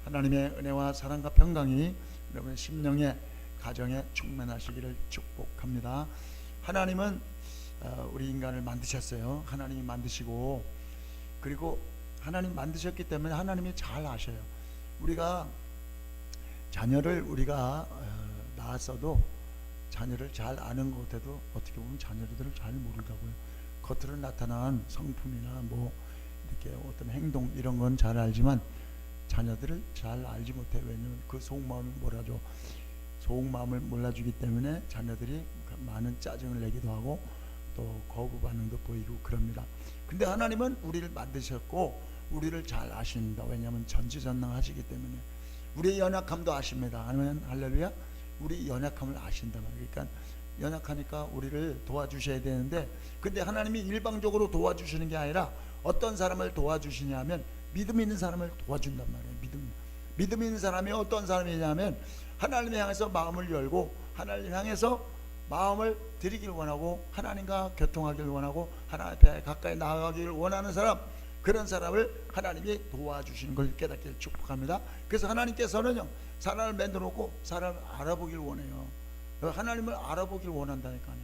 하나님의 은혜와 사랑과 평강이 여러분의 심령에 가정에 충만하시기를 축복합니다. 하나님은 우리 인간을 만드셨어요. 하나님이 만드시고, 그리고 하나님 만드셨기 때문에 하나님이 잘 아셔요. 우리가 자녀를 낳았어도 자녀를 잘 아는 것 같아도 어떻게 보면 자녀들을 잘 모르다고요. 겉으로 나타난 성품이나 뭐 이렇게 어떤 행동 이런 건 잘 알지만 자녀들을 잘 알지 못해. 왜냐면 그 속마음을 몰라줘. 속마음을 몰라주기 때문에 자녀들이 많은 짜증을 내기도 하고 또 거부 반응도 보이고 그럽니다. 근데 하나님은 우리를 만드셨고 우리를 잘 아십니다. 왜냐하면 전지전능하시기 때문에. 우리의 연약함도 아십니다. 아멘, 할렐루야. 우리 연약함을 아신단 말이에요. 그러니까 연약하니까 우리를 도와주셔야 되는데, 근데 하나님이 일방적으로 도와주시는 게 아니라 어떤 사람을 도와주시냐면 믿음 있는 사람을 도와준단 말이에요. 믿음 있는 사람이 어떤 사람이냐면 하나님을 향해서 마음을 열고 하나님을 향해서 마음을 드리길 원하고 하나님과 교통하길 원하고 하나님 앞에 가까이 나아가기를 원하는 사람, 그런 사람을 하나님이 도와주시는 걸 깨닫기를 축복합니다. 그래서 하나님께서는요, 사람을 만들어 놓고 사람을 알아보길 원해요. 하나님을 알아보길 원한다니까요.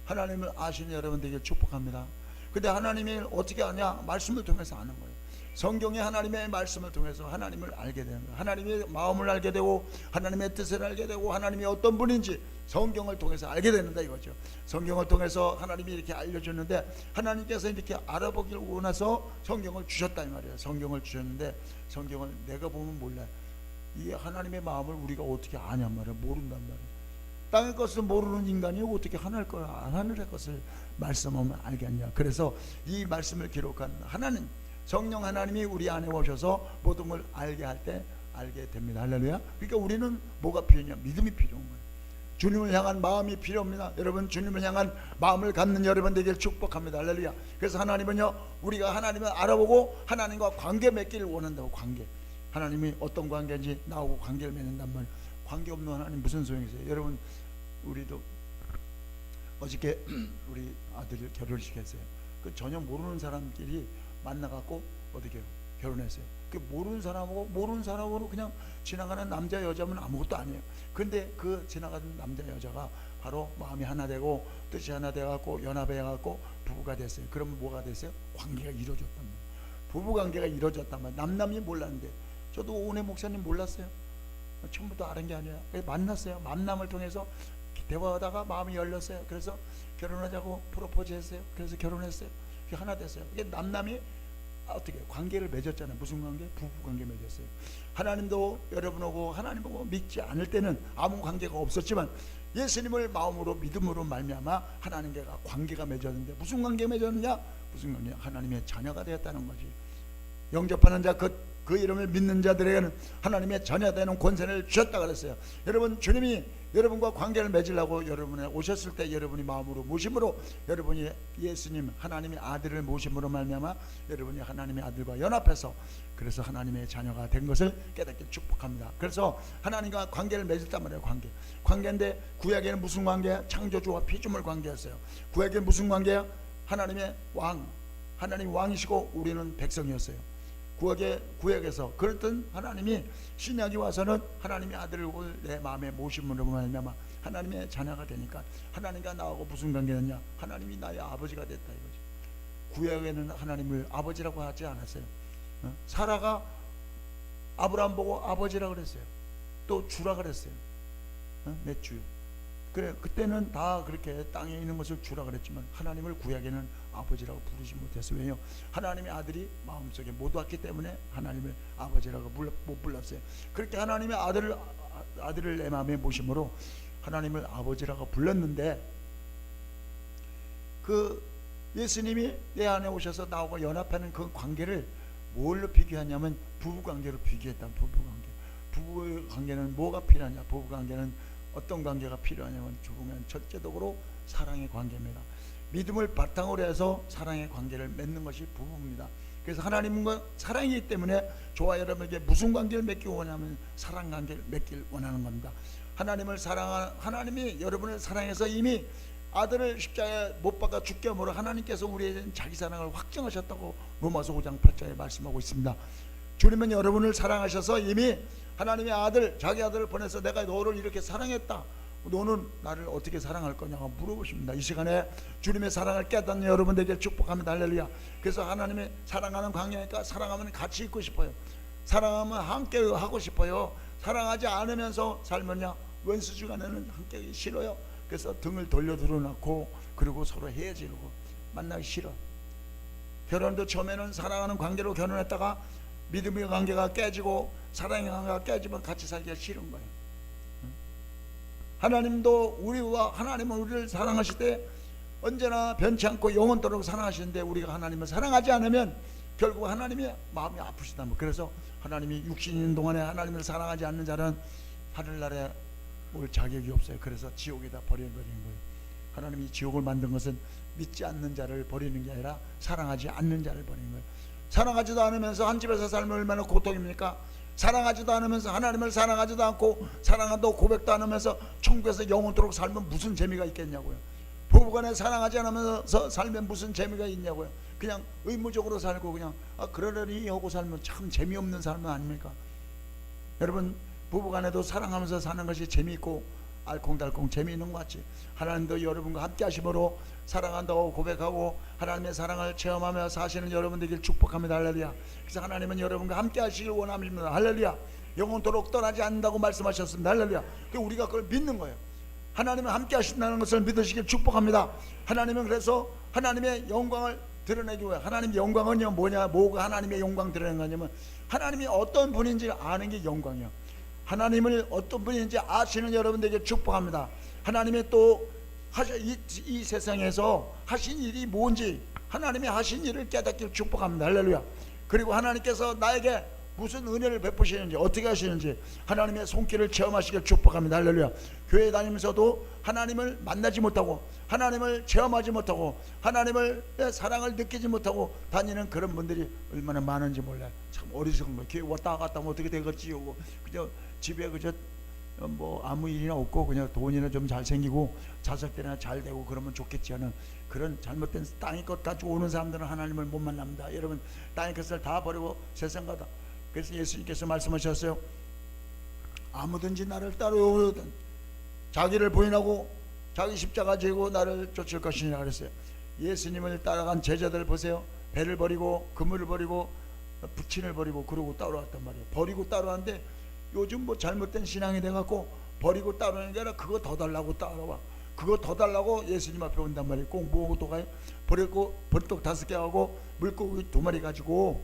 하나님을 아시는 여러분 되길 축복합니다. 근데 하나님이 어떻게 아냐? 말씀을 통해서 아는 거예요. 성경의 하나님의 말씀을 통해서 하나님을 알게 되는 거예요. 하나님의 마음을 알게 되고 하나님의 뜻을 알게 되고 하나님이 어떤 분인지 성경을 통해서 알게 된다 이거죠. 성경을 통해서 하나님이 이렇게 알려줬는데 하나님께서 이렇게 알아보길 원해서 성경을 주셨다 이 말이에요. 성경을 주셨는데 성경을 내가 보면 몰라요. 이 하나님의 마음을 우리가 어떻게 아냔 말이에요. 모른단 말이에요. 땅의 것을 모르는 인간이 어떻게 하늘의 것을 말씀하면 알겠냐. 그래서 이 말씀을 기록한 하나님, 성령 하나님이 우리 안에 오셔서 모든 걸 알게 할 때 알게 됩니다. 할렐루야. 그러니까 우리는 뭐가 필요냐? 믿음이 필요한 거예요. 주님을 향한 마음이 필요합니다. 여러분, 주님을 향한 마음을 갖는 여러분 되길 축복합니다. 할렐루야. 그래서 하나님은요, 우리가 하나님을 알아보고 하나님과 관계 맺기를 원한다고. 관계, 하나님이 어떤 관계인지 나하고 관계를 맺는단 말이에요. 관계 없는 하나님 무슨 소용이 있어요? 여러분, 우리도 어저께 우리 아들을 결혼시켰어요. 그 전혀 모르는 사람끼리 만나갖고 어떻게 결혼했어요. 그 모르는 사람으로 그냥 지나가는 남자 여자면 아무것도 아니에요. 근데 그 지나가는 남자 여자가 바로 마음이 하나 되고 뜻이 하나 돼갖고 연합해갖고 부부가 됐어요. 그러면 뭐가 됐어요? 관계가 이루어졌단 말이에요. 부부 관계가 이루어졌단 말이에요. 남남이 몰랐는데, 저도 오은혜 목사님 몰랐어요. 처음부터 아는 게 아니라 만났어요. 만남을 통해서 대화하다가 마음이 열렸어요. 그래서 결혼하자고 프로포즈 했어요. 그래서 결혼했어요. 그게 하나 됐어요. 이게 남남이 어떻게 관계를 맺었잖아요. 무슨 관계? 부부 관계 맺었어요. 하나님도 여러분하고 하나님 보고 믿지 않을 때는 아무 관계가 없었지만 예수님을 마음으로 믿음으로 말미암아 하나님과 관계가 맺었는데, 무슨 관계 맺었느냐? 무슨 관계? 하나님의 자녀가 되었다는 거지. 영접하는 자 그 이름을 믿는 자들에게는 하나님의 자녀 되는 권세를 주셨다 그랬어요. 여러분, 주님이 여러분과 관계를 맺으려고 여러분에 오셨을 때 여러분이 마음으로 모심으로, 여러분이 예수님 하나님의 아들을 모심으로 말미암아 여러분이 하나님의 아들과 연합해서 그래서 하나님의 자녀가 된 것을 깨닫게 축복합니다. 그래서 하나님과 관계를 맺었단 말이에요. 관계인데 구약에는 무슨 관계야? 창조주와 피조물 관계였어요. 구약에는 무슨 관계야? 하나님의 왕, 하나님 왕이시고 우리는 백성이었어요. 구약에서 그랬던 하나님이 신약이 와서는 하나님의 아들을 내 마음에 모심으로 말미암아 하나님의 자녀가 되니까 하나님과 나하고 무슨 관계였냐? 하나님이 나의 아버지가 됐다 이거지. 구약에는 하나님을 아버지라고 하지 않았어요. 사라가 아브라함 보고 아버지라고 그랬어요. 또 주라 그랬어요. 내 주. 그래, 그때는 다 그렇게 땅에 있는 것을 주라 그랬지만 하나님을 구약에는 아버지라고 부르지 못했어요. 왜요? 하나님의 아들이 마음속에 못 왔기 때문에 하나님을 아버지라고 못 불렀어요. 그렇게 하나님의 아들을 내 마음에 모심으로 하나님을 아버지라고 불렀는데, 그 예수님이 내 안에 오셔서 나하고 연합하는 그 관계를 뭘로 비교하냐면 부부관계로 비교했다. 부부관계는 뭐가 필요하냐? 부부관계는 어떤 관계가 필요하냐면 죽으면 절대적으로 사랑의 관계입니다. 믿음을 바탕으로 해서 사랑의 관계를 맺는 것이 부부입니다. 그래서 하나님과 사랑이기 때문에 저와 여러분에게 무슨 관계를 맺기 원하면 사랑 관계를 맺길 원하는 겁니다. 하나님이 여러분을 사랑해서 이미 아들을 십자가에 못 박아 죽게 함으로 하나님께서 우리에게 자기 사랑을 확증하셨다고 로마서 5장 8절에 말씀하고 있습니다. 주님은 여러분을 사랑하셔서 이미 하나님의 아들, 자기 아들을 보내서 내가 너를 이렇게 사랑했다, 너는 나를 어떻게 사랑할 거냐고 물어보십니다. 이 시간에 주님의 사랑을 깨닫는 여러분 되길 축복합니다. 할렐루야. 그래서 하나님의 사랑하는 관계니까 사랑하면 같이 있고 싶어요. 사랑하면 함께 하고 싶어요. 사랑하지 않으면서 살면야 원수주간에는 함께 하기 싫어요. 그래서 등을 돌려 드러놓고 그리고 서로 헤어지고 만나기 싫어. 결혼도 처음에는 사랑하는 관계로 결혼했다가 믿음의 관계가 깨지고 사랑의 관계가 깨지면 같이 살기가 싫은 거예요. 하나님도 우리와 하나님은 우리를 사랑하실 때 언제나 변치 않고 영원토록 사랑하시는데 우리가 하나님을 사랑하지 않으면 결국 하나님이 마음이 아프시다. 그래서 하나님이 육신 있는 동안에 하나님을 사랑하지 않는 자는 하늘나라에 올 자격이 없어요. 그래서 지옥에다 버려버리는 거예요. 하나님이 지옥을 만든 것은 믿지 않는 자를 버리는 게 아니라 사랑하지 않는 자를 버리는 거예요. 사랑하지도 않으면서 한 집에서 살면 얼마나 고통입니까? 사랑하지도 않으면서 하나님을 사랑하지도 않고 사랑한다고 고백도 안 하면서 천국에서 영원토록 살면 무슨 재미가 있겠냐고요. 부부간에 사랑하지 않으면서 살면 무슨 재미가 있냐고요. 그냥 의무적으로 살고 그냥 그러려니 하고 살면 참 재미없는 삶은 아닙니까? 여러분, 부부간에도 사랑하면서 사는 것이 재미있고 알콩달콩 재미있는 것 같지. 하나님도 여러분과 함께 하심으로 사랑한다고 고백하고 하나님의 사랑을 체험하며 사시는 여러분 되길 축복합니다. 할렐루야. 그래서 하나님은 여러분과 함께 하시길 원합니다. 할렐루야. 영원토록 떠나지 않는다고 말씀하셨습니다. 할렐루야. 우리가 그걸 믿는 거예요. 하나님은 함께 하신다는 것을 믿으시길 축복합니다. 하나님은 그래서 하나님의 영광을 드러내기 위해, 하나님의 영광은요 뭐냐, 뭐가 하나님의 영광 드러내는 거냐면 하나님이 어떤 분인지 아는 게 영광이야. 하나님을 어떤 분인지 아시는 여러분들에게 축복합니다. 하나님이 또 이 세상에서 하신 일이 뭔지, 하나님이 하신 일을 깨닫기를 축복합니다. 할렐루야. 그리고 하나님께서 나에게 무슨 은혜를 베푸시는지, 어떻게 하시는지 하나님의 손길을 체험하시길 축복합니다. 할렐루야. 교회 다니면서도 하나님을 만나지 못하고 하나님을 체험하지 못하고 하나님의 사랑을 느끼지 못하고 다니는 그런 분들이 얼마나 많은지 몰라요. 참 어리석은 거예요. 교회 왔다 갔다 하면 어떻게 되겠지요. 그저 집에 그저 뭐 아무 일이나 없고 그냥 돈이나 좀 잘생기고 자식들이나 잘 되고 그러면 좋겠지 하는 그런 잘못된 땅의 것 가지고 오는 사람들은 하나님을 못 만납니다. 여러분, 땅의 것을 다 버리고 세상 가다. 그래서 예수님께서 말씀하셨어요. 아무든지 나를 따르거든 자기를 부인하고 자기 십자가 지고 나를 쫓을 것이니라 그랬어요. 예수님을 따라간 제자들 보세요. 배를 버리고 그물을 버리고 부친을 버리고 그러고 따라왔단 말이에요. 버리고 따라왔는데 요즘 뭐 잘못된 신앙이 돼갖고 버리고 따라오는 게 아니라 그거 더 달라고 따라와. 그거 더 달라고 예수님 앞에 온단 말이에요. 꼭 뭐하고 또 가요? 버리고 벌떡 5개 하고 물고기 2마리 가지고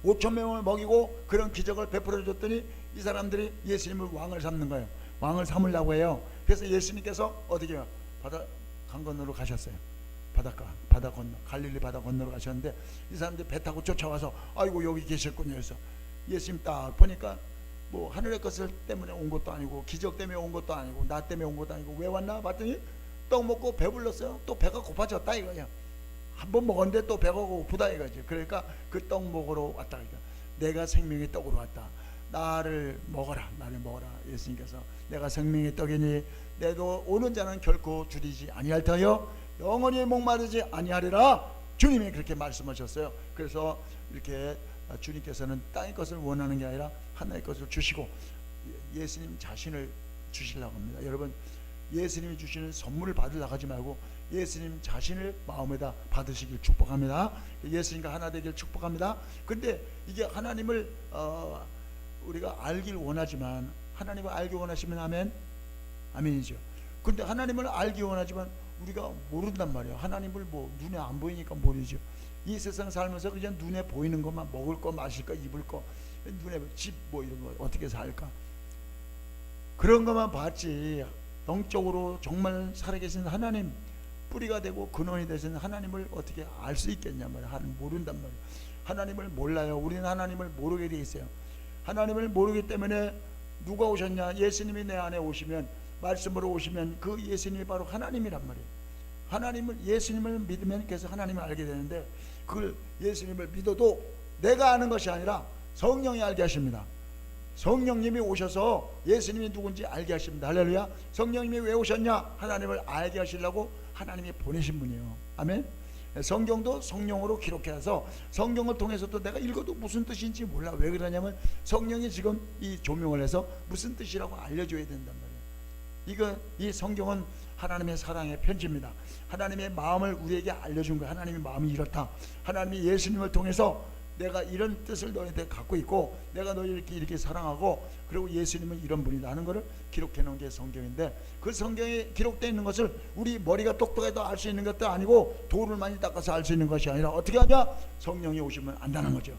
5,000명을 먹이고 그런 기적을 베풀어 줬더니 이 사람들이 예수님을 왕을 삼는 거예요. 왕을 삼으려고 해요. 그래서 예수님께서 어떻게 해요? 바다 강 건너로 가셨어요. 바다 건너, 갈릴리 바다 건너로 가셨는데 이 사람들이 배 타고 쫓아와서 아이고 여기 계셨군요. 그래서 예수님 딱 보니까 뭐 하늘의 것을 때문에 온 것도 아니고 기적 때문에 온 것도 아니고 나 때문에 온 것도 아니고 왜 왔나 봤더니 떡 먹고 배불렀어요. 또 배가 고파졌다 이거야. 한 번 먹었는데 또 배가 고프다 이거지. 그러니까 그 떡 먹으러 왔다 이거. 내가 생명의 떡으로 왔다. 나를 먹어라. 예수님께서 내가 생명의 떡이니 내도 오는 자는 결코 줄이지 아니할 터요 영원히 목마르지 아니하리라. 주님이 그렇게 말씀하셨어요. 그래서 이렇게 주님께서는 땅의 것을 원하는 게 아니라 하나의 것을 주시고 예수님 자신을 주시려고 합니다. 여러분, 예수님이 주시는 선물을 받으려고 하지 말고 예수님 자신을 마음에다 받으시길 축복합니다. 예수님과 하나 되길 축복합니다. 근데 이게 하나님을 우리가 알길 원하지만, 하나님을 알기 원하시면 아멘? 아멘이죠. 근데 하나님을 알기 원하지만 우리가 모른단 말이에요. 하나님을 뭐 눈에 안 보이니까 모르죠. 이 세상 살면서 그냥 눈에 보이는 것만, 먹을 거, 마실 거, 입을 거, 눈에 집 뭐 이런 거 어떻게 살까, 그런 것만 봤지 영적으로 정말 살아계신 하나님, 뿌리가 되고 근원이 되신 하나님을 어떻게 알 수 있겠냐 말이야. 모른단 말이야. 하나님을 몰라요. 우리는 하나님을 모르게 돼 있어요. 하나님을 모르기 때문에 누가 오셨냐? 예수님이 내 안에 오시면, 말씀으로 오시면 그 예수님이 바로 하나님이란 말이에요. 예수님을 믿으면 계속 하나님을 알게 되는데, 그걸 예수님을 믿어도 내가 아는 것이 아니라 성령이 알게 하십니다. 성령님이 오셔서 예수님이 누군지 알게 하십니다. 할렐루야. 성령님이 왜 오셨냐? 하나님을 알게 하시려고 하나님이 보내신 분이에요. 아멘. 성경도 성령으로 기록해서 성경을 통해서도 내가 읽어도 무슨 뜻인지 몰라. 왜 그러냐면 성령이 지금 이 조명을 해서 무슨 뜻이라고 알려줘야 된단 말이에요. 이 성경은 하나님의 사랑의 편지입니다. 하나님의 마음을 우리에게 알려준 거예요. 하나님의 마음이 이렇다. 하나님이 예수님을 통해서 내가 이런 뜻을 너희한테 갖고 있고 내가 너희를 이렇게 사랑하고 그리고 예수님은 이런 분이다 하는 것을 기록해 놓은 게 성경인데, 그 성경에 기록되어 있는 것을 우리 머리가 똑똑해도 알 수 있는 것도 아니고 돌을 많이 닦아서 알 수 있는 것이 아니라 어떻게 하냐? 성령이 오시면 안다는 거죠.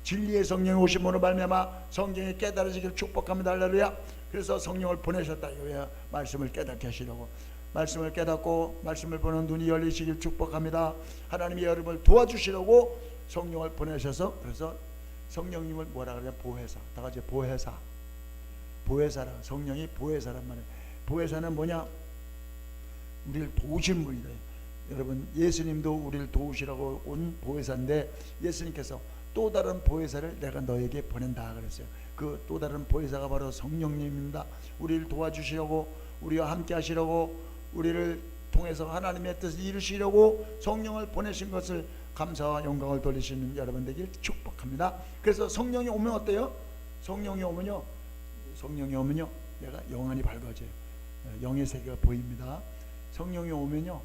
진리의 성령이 오심으로 말미암아 성경이 깨달아지기를 축복합니다. 할렐루야. 그래서 성령을 보내셨다. 이거야. 말씀을 깨닫게 하시려고. 말씀을 깨닫고 말씀을 보는 눈이 열리시길 축복합니다. 하나님이 여러분을 도와주시려고 성령을 보내셔서, 그래서 성령님을 뭐라 그러냐? 보혜사. 다 같이 보혜사. 보혜사라. 성령이 보혜사란 말이에요. 보혜사는 뭐냐? 우리를 도우신 분이다. 여러분, 예수님도 우리를 도우시라고 온 보혜사인데 예수님께서 또 다른 보혜사를 내가 너에게 보낸다 그랬어요. 그 또 다른 보혜사가 바로 성령님입니다. 우리를 도와주시려고, 우리와 함께 하시려고, 우리를 통해서 하나님의 뜻을 이루시려고 성령을 보내신 것을 감사와 영광을 돌리시는 여러분 되길 축복합니다. 그래서 성령이 오면 어때요? 성령이 오면요 내가 영안이 밝아져요. 영의 세계가 보입니다. 성령이 오면요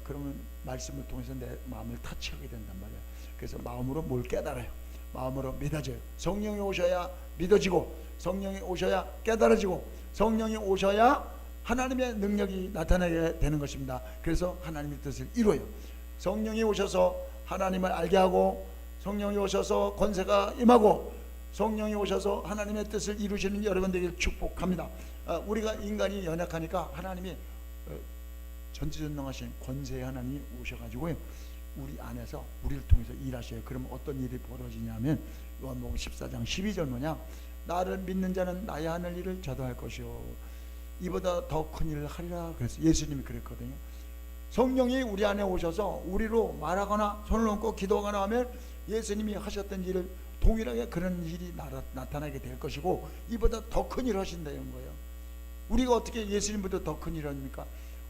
그러면 말씀을 통해서 내 마음을 타치하게 된단 말이에요. 그래서 마음으로 뭘 깨달아요. 마음으로 믿어져요. 성령이 오셔야 믿어지고, 성령이 오셔야 깨달아지고, 성령이 오셔야 하나님의 능력이 나타나게 되는 것입니다. 그래서 하나님의 뜻을 이루어요. 성령이 오셔서 하나님을 알게 하고, 성령이 오셔서 권세가 임하고, 성령이 오셔서 하나님의 뜻을 이루시는 여러분 되길 축복합니다. 우리가 인간이 연약하니까 하나님이 전지전능하신 권세의 하나님이 오셔가지고요 우리 안에서 우리를 통해서 일하셔요. 그러면 어떤 일이 벌어지냐면 요한복음 14장 12절 뭐냐? 나를 믿는 자는 나의 하늘 일을 저도 할 것이요 이보다 더 큰 일을 하리라. 그래서 예수님이 그랬거든요. 성령이 우리 안에 오셔서 우리로 말하거나 손을 얹고 기도하거나 하면 예수님이 하셨던 일을 동일하게 그런 일이 나타나게 될 것이고 이보다 더 큰 일을 하신다는 거예요. 우리가 어떻게 예수님보다 더 큰 일을 합니까?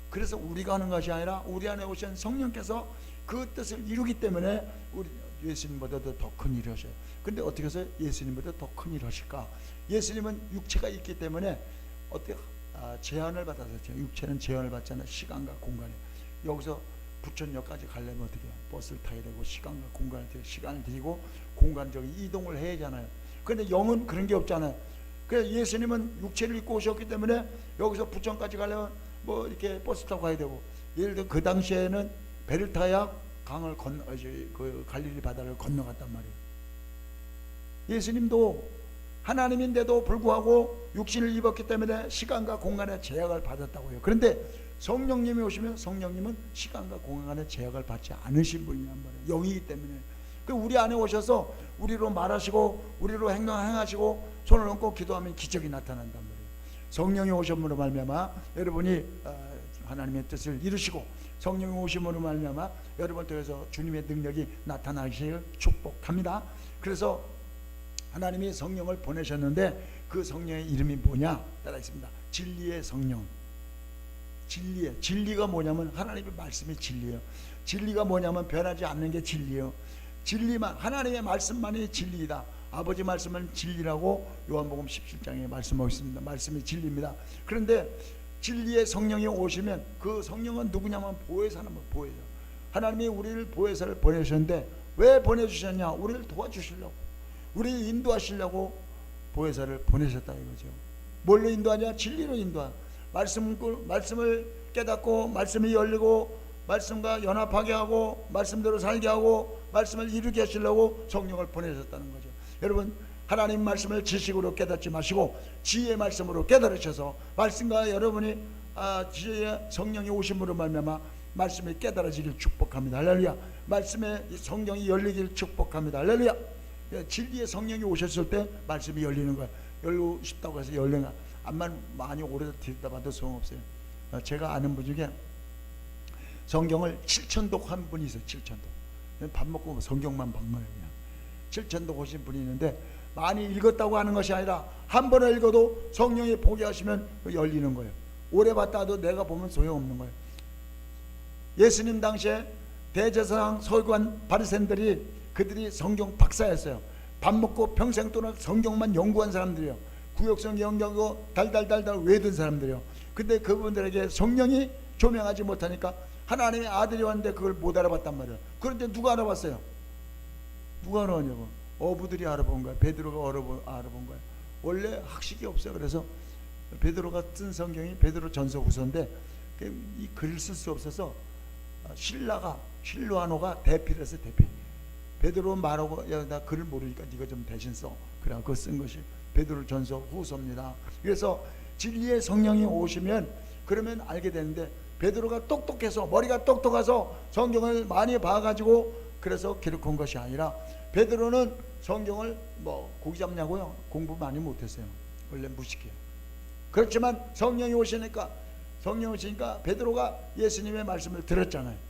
그래서 우리가 하는 것이 아니라 우리 안에 오신 성령께서 그 뜻을 이루기 때문에 우리 예수님보다도 더 큰 일을 하셔요. 근데 어떻게 해서 예수님보다 더 큰 일을 하실까? 예수님은 육체가 있기 때문에 어떻게 제한을 받아서, 육체는 제한을 받잖아요. 시간과 공간에. 여기서 부천역까지 가려면 어떻게 해요? 버스를 타야 되고 시간과 공간을 시간을 들이고 공간적인 이동을 해야 하잖아요. 그런데 영은 그런 게 없잖아요. 그래서 예수님은 육체를 입고 오셨기 때문에 여기서 부천까지 가려면 뭐 이렇게 버스 타고 가야 되고, 예를 들어 그 당시에는 배를 타야 강을 그 갈릴리 바다를 건너갔단 말이에요. 예수님도 하나님인데도 불구하고 육신을 입었기 때문에 시간과 공간의 제약을 받았다고요. 그런데 성령님이 오시면 성령님은 시간과 공간의 제약을 받지 않으신 분이란 말이에요. 영이기 때문에. 그 우리 안에 오셔서 우리로 말하시고 우리로 행하시고 손을 얹고 기도하면 기적이 나타난단 말이에요. 성령이 오심으로 말미암아 여러분이 하나님의 뜻을 이루시고, 성령이 오심으로 말미암아 여러분 통해서 주님의 능력이 나타나시길 축복합니다. 그래서 하나님이 성령을 보내셨는데 그 성령의 이름이 뭐냐? 따라 있습니다. 진리의 성령. 진리가 뭐냐면 하나님의 말씀이 진리예요. 진리가 뭐냐면 변하지 않는 게 진리예요. 진리만, 하나님의 말씀만이 진리이다. 아버지 말씀은 진리라고 요한복음 17장에 말씀하고 있습니다. 말씀이 진리입니다. 그런데 진리의 성령이 오시면 그 성령은 누구냐면 보혜사는 보혜사. 하나님이 우리를 보혜사를 보내셨는데 왜 보내주셨냐? 우리를 도와주시려고, 우리를 인도하시려고 보혜사를 보내셨다 이거죠. 뭘로 인도하냐? 진리로 인도하. 말씀을 깨닫고 말씀이 열리고 말씀과 연합하게 하고 말씀대로 살게 하고 말씀을 이루게 하시려고 성령을 보내셨다는 거죠. 여러분, 하나님 말씀을 지식으로 깨닫지 마시고 지혜의 말씀으로 깨달으셔서 말씀과 여러분이 지혜의 성령이 오심으로 말미암아 말씀이 깨달아지길 축복합니다. 할렐루야. 말씀에 성령이 열리길 축복합니다. 할렐루야. 진리의 성령이 오셨을 때 말씀이 열리는 거야. 열고 싶다고 해서 열리는 거야. 암만 많이 오래 들여다봐도 소용없어요. 제가 아는 분 중에 성경을 7천독 한 분이 있어요. 7천독. 밥 먹고 성경만 본 거예요. 그냥 7천독 오신 분이 있는데 많이 읽었다고 하는 것이 아니라 한 번을 읽어도 성령이 보게 하시면 열리는 거예요. 오래 봤다도 내가 보면 소용없는 거예요. 예수님 당시에 대제사장 서기관 바리새인들이 그들이 성경 박사였어요. 밥 먹고 평생 동안 성경만 연구한 사람들이요. 구역성 연구하고 달달달달 외든 사람들이요. 근데 그분들에게 성령이 조명하지 못하니까 하나님의 아들이 왔는데 그걸 못 알아봤단 말이에요. 그런데 누가 알아봤어요? 누가 알아봤냐고. 어부들이 알아본 거야. 베드로가 알아본 거야. 원래 학식이 없어요. 그래서 베드로가 쓴 성경이 베드로 전서 후서인데 이 글을 쓸 수 없어서 실로아노가 대피를 했어요. 대피. 베드로 말하고 야, 나 글을 모르니까 네가 좀 대신 써. 그래 그거 쓴 것이 베드로 전서 후서입니다. 그래서 진리의 성령이 오시면 그러면 알게 되는데 베드로가 똑똑해서 머리가 똑똑해서 성경을 많이 봐가지고 그래서 기록한 것이 아니라 베드로는 성경을 뭐 고기 잡냐고요? 공부 많이 못했어요. 원래 무식해요. 그렇지만 성령이 오시니까 베드로가 예수님의 말씀을 들었잖아요.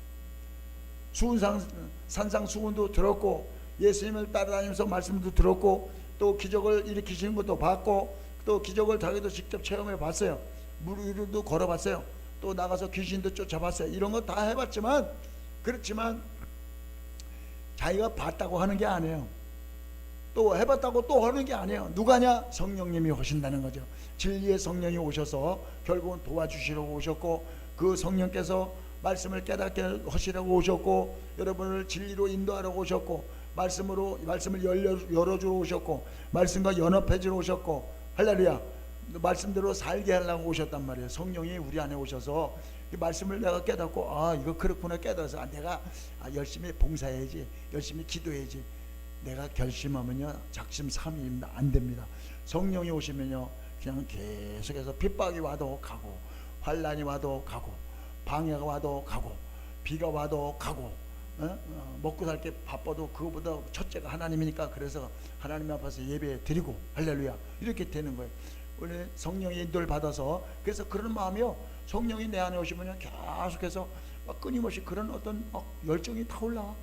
산상 수훈도 들었고 예수님을 따라다니면서 말씀도 들었고 또 기적을 일으키시는 것도 봤고 또 기적을 자기도 직접 체험해 봤어요. 물 위로도 걸어봤어요. 또 나가서 귀신도 쫓아봤어요. 이런 거 다 해봤지만 그렇지만 자기가 봤다고 하는 게 아니에요. 또 해봤다고 또 하는 게 아니에요. 누가냐? 성령님이 오신다는 거죠. 진리의 성령이 오셔서 결국은 도와주시려고 오셨고 그 성령께서 말씀을 깨닫게 하시려고 오셨고 여러분을 진리로 인도하려고 오셨고 말씀을 열어주러 오셨고 말씀과 연합해주러 오셨고 할렐루야 말씀대로 살게 하려고 오셨단 말이에요. 성령이 우리 안에 오셔서 이 말씀을 내가 깨닫고 아 이거 그렇구나 깨달아서 내가 열심히 봉사해야지 열심히 기도해야지 내가 결심하면요 작심삼일입니다. 안 됩니다. 성령이 오시면요 그냥 계속해서 핍박이 와도 가고 환란이 와도 가고 방해가 와도 가고 비가 와도 가고 먹고 살 게 바빠도 그거보다 첫째가 하나님이니까 그래서 하나님 앞에서 예배 드리고 할렐루야 이렇게 되는 거예요. 원래 성령의 인도를 받아서 그래서 그런 마음이요 성령이 내 안에 오시면 계속해서 끊임없이 그런 어떤 열정이 타올라.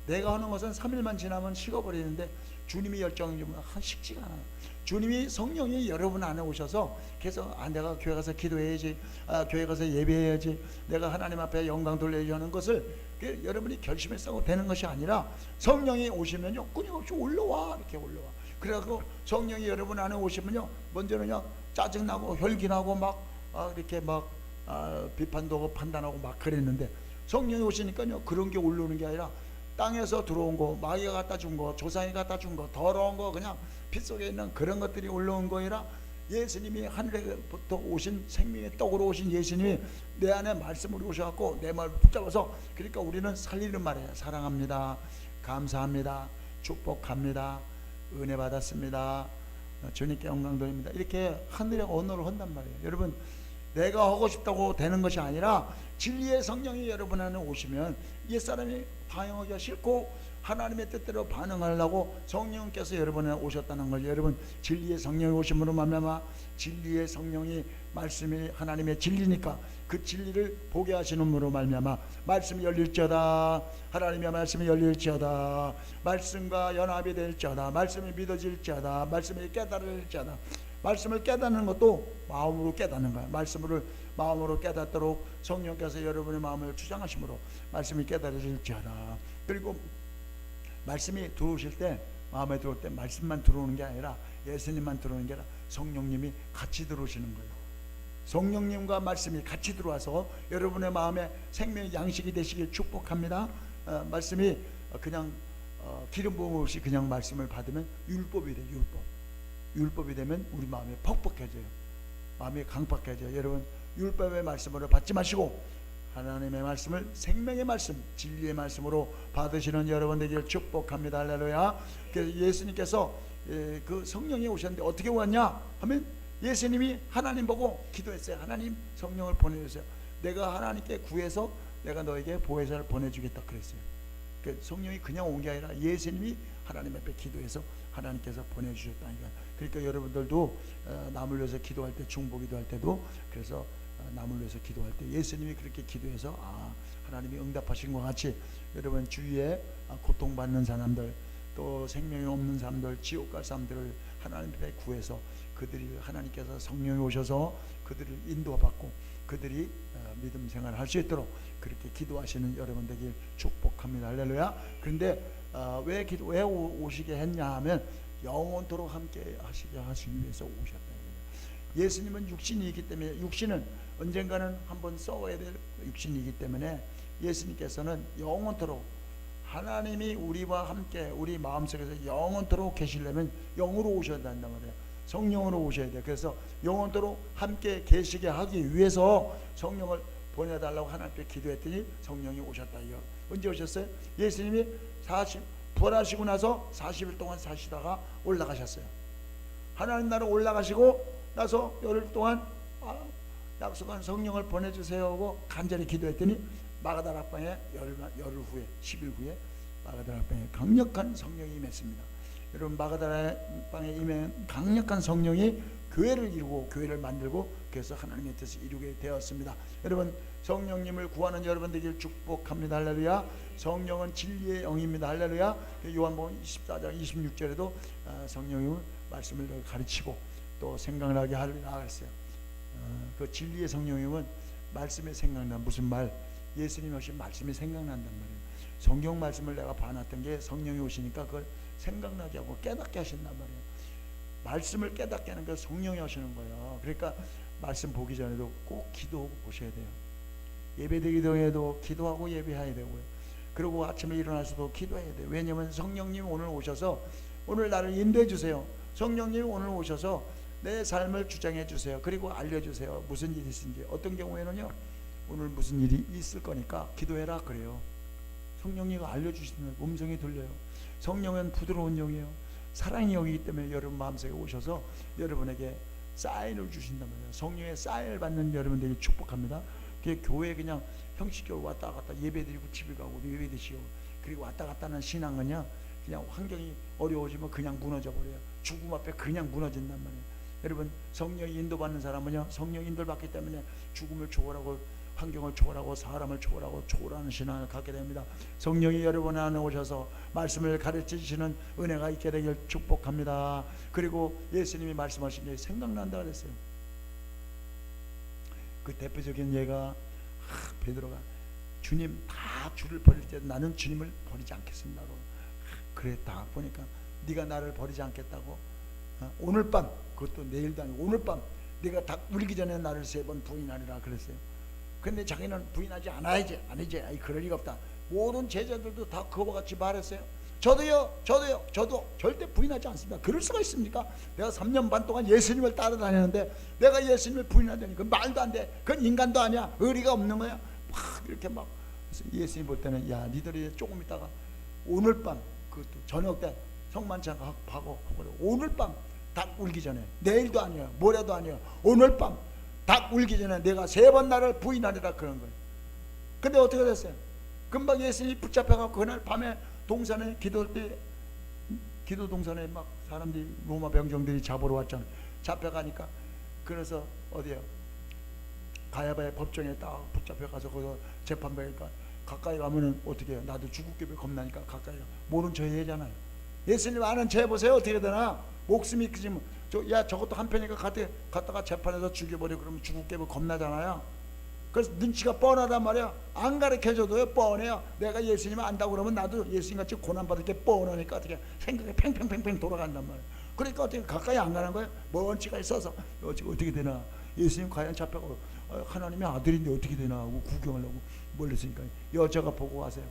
내가 하는 것은 3일만 지나면 식어버리는데 주님이 열정이 좀 식지가 않아요. 주님이 성령이 여러분 안에 오셔서 그래서 내가 교회 가서 기도해야지 교회 가서 예배해야지 내가 하나님 앞에 영광 돌려야지 하는 것을 여러분이 결심했다고 되는 것이 아니라 성령이 오시면요 끊임없이 올라와 이렇게 올라와. 그래갖고 성령이 여러분 안에 오시면요 먼저는요 짜증나고 혈기나고 막 이렇게 막 비판도 하고 판단하고 막 그랬는데 성령이 오시니까요 그런 게 올라오는 게 아니라 땅에서 들어온 거 마귀가 갖다 준 거 조상이 갖다 준 거 더러운 거 그냥 피 속에 있는 그런 것들이 올라온 거 아니라 예수님이 하늘에부터 오신 생명의 떡으로 오신 예수님이 내 안에 말씀으로 오셔갖고 내 말을 붙잡아서 그러니까 우리는 살리는 말이에요. 사랑합니다. 감사합니다. 축복합니다. 은혜 받았습니다. 주님께 영광 돌립니다. 이렇게 하늘의 언어를 한단 말이에요. 여러분 내가 하고 싶다고 되는 것이 아니라 진리의 성령이 여러분 안에 오시면 옛사람이 반응하기가 싫고 하나님의 뜻대로 반응하려고 성령께서 여러분 안에 오셨다는 걸 여러분 진리의 성령이 오심으로 말미암아 진리의 성령이 말씀이 하나님의 진리니까 그 진리를 보게 하시는으로 말미암아 말씀이 열릴지어다 하나님의 말씀이 열릴지어다 말씀과 연합이 될지어다 말씀이 믿어질지어다 말씀이 깨달을지어다 말씀을 깨닫는 것도 마음으로 깨닫는 거야. 말씀을 마음으로 깨닫도록 성령께서 여러분의 마음을 주장하심으로 말씀이 깨달아질지어다. 그리고 말씀이 들어오실 때 마음에 들어올 때 말씀만 들어오는 게 아니라 예수님만 들어오는 게 아니라 성령님이 같이 들어오시는 거예요. 성령님과 말씀이 같이 들어와서 여러분의 마음에 생명의 양식이 되시길 축복합니다. 말씀이 그냥 기름 부음 없이 그냥 말씀을 받으면 율법이 돼요. 율법이 되면 우리 마음이 퍽퍽해져요. 마음이 강팍해져요. 여러분 율법의 말씀으로 받지 마시고 하나님의 말씀을 생명의 말씀 진리의 말씀으로 받으시는 여러분 되기를 축복합니다. 할렐루야. 그래서 예수님께서 그 성령이 오셨는데 어떻게 왔냐 하면 예수님이 하나님 보고 기도했어요. 하나님 성령을 보내주세요. 내가 하나님께 구해서 내가 너에게 보혜사를 보내주겠다 그랬어요. 성령이 그냥 온 게 아니라 예수님이 하나님 앞에 기도해서 하나님께서 보내주셨다니까. 그러니까 여러분들도 남을 위해서 기도할 때 중보기도 할 때도 그래서 남을 위해서 기도할 때 예수님이 그렇게 기도해서 하나님이 응답하신 것 같이 여러분 주위에 고통받는 사람들 또 생명이 없는 사람들 지옥 갈 사람들을 하나님 앞에 구해서 그들이 하나님께서 성령이 오셔서 그들을 인도받고 그들이 믿음 생활을 할 수 있도록 그렇게 기도하시는 여러분 되길 축복합니다. 할렐루야. 그런데 왜 오시게 했냐 하면 영원토록 함께 하시게 하시기 위해서 오셨다. 예수님은 육신이기 때문에, 육신은 언젠가는 한번 썩어야 될 육신이기 때문에 예수님께서는 영원토록, 하나님이 우리와 함께 우리 마음속에서 영원토록 계시려면 영으로 오셔야 된단 말이에요. 성령으로 오셔야 돼요. 그래서 영원토록 함께 계시게 하기 위해서 성령을 보내달라고 하나님께 기도했더니 성령이 오셨다. 이거 언제 오셨어요? 예수님이 부활하시고 나서 40일 동안 사시다가 올라가셨어요. 하나님 나라 올라가시고 나서 열흘 동안 약속한 성령을 보내주세요 하고 간절히 기도했더니 마가다락방에 열흘 후에, 10일 후에 마가다락방에 강력한 성령이 임했습니다. 여러분, 마가다락방에 임한 강력한 성령이 교회를 이루고 교회를 만들고 그래서 하나님의 뜻을 이루게 되었습니다. 여러분, 성령님을 구하는 여러분 되길 축복합니다. 할렐루야. 성령은 진리의 영입니다. 할렐루야. 요한복음 24장 26절에도 성령이 말씀을 가르치고 또 생각나게 하리라 했어요. 그 진리의 성령님은 말씀이 생각나. 무슨 말? 예수님이 오신 말씀이 생각난단 말이에요. 성경 말씀을 내가 봐놨던 게 성령이 오시니까 그걸 생각나게 하고 깨닫게 하신단 말이에요. 말씀을 깨닫게 하는 게 성령이 하시는 거예요. 그러니까 말씀 보기 전에도 꼭 기도하고 보셔야 돼요. 예배드리기 전에도 기도하고 예배해야 되고요. 그리고 아침에 일어나서도 기도해야 돼요. 왜냐하면 성령님이 오늘 오셔서 오늘 나를 인도해 주세요. 성령님이 오늘 오셔서 내 삶을 주장해 주세요. 그리고 알려주세요. 무슨 일이 있는지. 어떤 경우에는요, 오늘 무슨 일이 있을 거니까 기도해라 그래요. 성령님이 알려주시는 음성이 들려요. 성령은 부드러운 영이에요. 사랑의 영이기 때문에 여러분 마음속에 오셔서 여러분에게 사인을 주신단 말이에요. 성령의 사인을 받는 여러분들이 축복합니다. 그게 교회에 그냥 형식적으로 왔다 갔다 예배드리고 집에 가고 예배드시고 그리고 왔다 갔다 하는 신앙은요, 그냥 환경이 어려워지면 그냥 무너져 버려요. 죽음 앞에 그냥 무너진단 말이에요. 여러분, 성령이 인도받는 사람은요, 성령 인도를 받기 때문에 죽음을 초월하고 환경을 초월하고 사람을 초월하고 초월하는 신앙을 갖게 됩니다. 성령이 여러분 안에 오셔서 말씀을 가르치시는 은혜가 있게 되길 축복합니다. 그리고 예수님이 말씀하신 게 생각난다 그랬어요. 그 대표적인 예가 베드로가 주님 다 주를 버릴 때 나는 주님을 버리지 않겠습니다. 그래 딱 보니까 네가 나를 버리지 않겠다고 오늘 밤, 그것도 내일도 아니고 오늘 밤 네가 닭 울기 전에 나를 3번 부인하리라 그랬어요. 근데 자기는 부인하지 않아야지, 아니지, 그럴 리가 없다. 모든 제자들도 다 그와 같이 말했어요. 저도 절대 부인하지 않습니다. 그럴 수가 있습니까? 내가 3년 반 동안 예수님을 따라다녔는데 내가 예수님을 부인하다니 그건 말도 안 돼. 그건 인간도 아니야. 의리가 없는 거야. 막 이렇게 막. 예수님 볼 때는 야, 니들이 조금 있다가 오늘 밤, 그것도 저녁 때 성만찬 하고 오늘 밤 닭 울기 전에, 내일도 아니야, 모레도 아니야, 오늘 밤 닭 울기 전에 내가 3번 나를 부인하리라 그런 거예요. 근데 어떻게 됐어요? 금방 예수님이 붙잡혀갖고 그날 밤에 동산에 기도할 때, 기도 동산에 막 사람들이 로마 병정들이 잡으러 왔잖아요. 잡혀가니까 그래서 어디요? 가야바의 법정에 딱 붙잡혀가서 거기서 재판받으니까 가까이 가면은 어떻게 해요? 나도 죽을게 겁나니까 가까이 가. 모른 척 해야잖아요. 예수님 아는 죄 보세요. 어떻게 되나? 목숨이 그지면 저것도 한편이니까 갔다가 재판에서 죽여버려 그러면 죽을게 겁나잖아요. 그래서 눈치가 뻔하단 말이야. 안 가르쳐줘도요 뻔해요. 내가 예수님 안다고 그러면 나도 예수님같이 고난받을 게 뻔하니까 어떻게 생각이 팽팽팽팽 돌아간단 말이야. 그러니까 어떻게 가까이 안 가는 거예요? 먼 치가 있어서 어떻게 되나? 예수님 과연 잡혀가고 하나님의 아들인데 어떻게 되나 하고 구경하려고 멀리서니까 여자가 보고 가세요.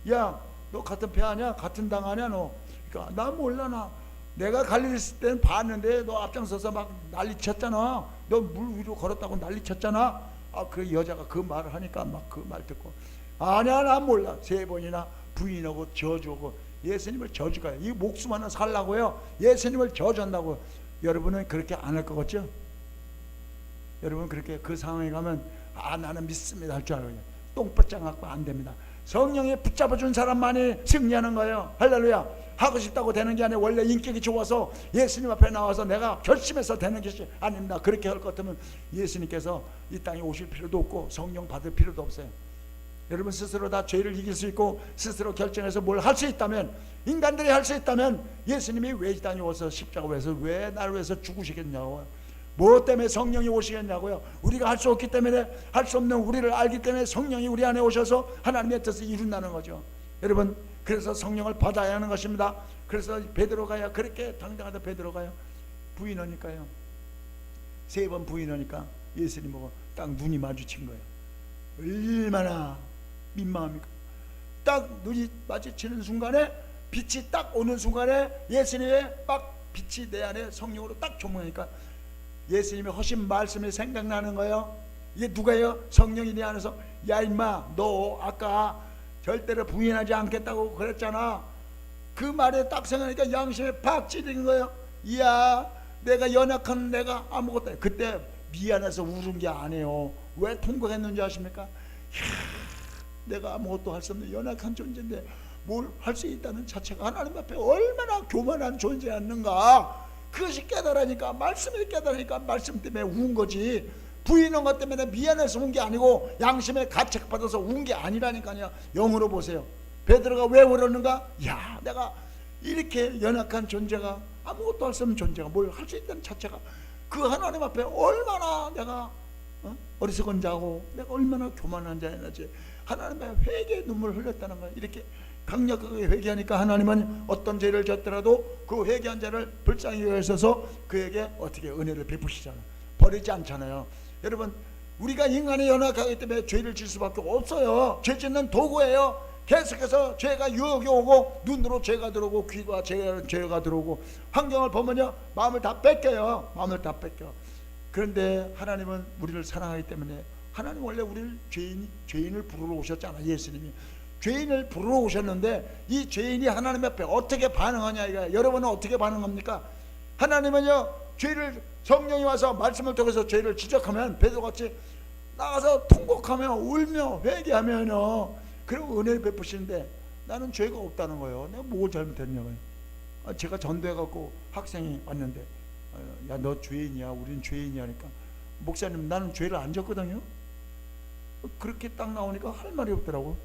야, 너 같은 배 아니야? 같은 당 아니야 너? 그러니까 나 몰라. 나 내가 갈릴리 있을 때는 봤는데 너 앞장서서 막 난리 쳤잖아. 너 물 위로 걸었다고 난리 쳤잖아. 그 여자가 그 말을 하니까 막 그 말 듣고 아니야 나 몰라. 3번이나 부인하고 저주하고 예수님을 저주가요. 이 목숨 하나 살라고요. 예수님을 저주한다고. 여러분은 그렇게 안 할 것 같죠? 여러분 그렇게 그 상황에 가면 나는 믿습니다 할 줄 알아요. 똥배짱 갖고 안 됩니다. 성령에 붙잡아준 사람만이 승리하는 거예요. 할렐루야. 하고 싶다고 되는 게 아니라 원래 인격이 좋아서 예수님 앞에 나와서 내가 결심해서 되는 것이 아닙니다. 그렇게 할 것 같으면 예수님께서 이 땅에 오실 필요도 없고 성령 받을 필요도 없어요. 여러분 스스로 다 죄를 이길 수 있고 스스로 결정해서 뭘 할 수 있다면, 인간들이 할 수 있다면 예수님이 왜 이 땅에 와서 십자가 위해서 왜 나를 위해서 죽으시겠냐고. 무엇 때문에 성령이 오시겠냐고요? 우리가 할 수 없기 때문에, 할 수 없는 우리를 알기 때문에 성령이 우리 안에 오셔서 하나님의 뜻을 이룬다는 거죠. 여러분, 그래서 성령을 받아야 하는 것입니다. 그래서 베드로가야 그렇게 당당하다. 베드로가요 부인하니까요, 3번 부인하니까 예수님 보고 딱 눈이 마주친 거예요. 얼마나 민망합니까? 딱 눈이 마주치는 순간에, 빛이 딱 오는 순간에 예수님의 막 빛이 내 안에 성령으로 딱 조명하니까 예수님의 하신 말씀이 생각나는 거예요. 이게 누가요? 성령이 내 안에서, 야 임마, 너 아까 절대로 부인하지 않겠다고 그랬잖아. 그 말에 딱 생각하니까 양심에 팍 찌르는 거예요. 이야, 내가 연약한 내가 아무것도. 그때 미안해서 울은 게 아니에요. 왜 통곡했는지 아십니까? 내가 아무것도 할 수 없는 연약한 존재인데 뭘 할 수 있다는 자체가 하나님 앞에 얼마나 교만한 존재였는가. 그것이 깨달으니까, 말씀을 깨달으니까 말씀 때문에 운 거지. 부인한 것 때문에 미안해서 운 게 아니고 양심에 가책받아서 운 게 아니라니까요. 영으로 보세요. 베드로가 왜 울었는가? 야, 내가 이렇게 연약한 존재가, 아무것도 할 수 없는 존재가 뭘 할 수 있다는 자체가, 그 하나님 앞에 얼마나 내가 어리석은 자고 내가 얼마나 교만한 자였는지 하나님의 회개의 눈물을 흘렸다는 거예요. 이렇게 강력하게 회개하니까 하나님은 어떤 죄를 졌더라도 그 회개한 자를 불쌍히 여기셔서 그에게 어떻게 은혜를 베푸시잖아요. 버리지 않잖아요. 여러분, 우리가 인간의 연약하기 때문에 죄를 질 수밖에 없어요. 죄 짓는 도구예요. 계속해서 죄가 유혹이 오고, 눈으로 죄가 들어오고, 귀가 죄가 들어오고, 환경을 보면요 마음을 다 뺏겨요. 마음을 다 뺏겨. 그런데 하나님은 우리를 사랑하기 때문에, 하나님 원래 우리를 죄인을 부르러 오셨잖아. 예수님이 죄인을 부르러 오셨는데, 이 죄인이 하나님 앞에 어떻게 반응하냐 이거야. 여러분은 어떻게 반응합니까? 하나님은요, 죄를, 성령이 와서 말씀을 통해서 죄를 지적하면 베드로같이 나가서 통곡하며 울며 회개하면요, 그리고 은혜를 베푸시는데, 나는 죄가 없다는 거예요. 내가 뭘 잘못했냐고요. 제가 전도해갖고 학생이 왔는데, 야, 너 죄인이야, 우린 죄인이야 하니까, 목사님 나는 죄를 안 졌거든요. 그렇게 딱 나오니까 할 말이 없더라고.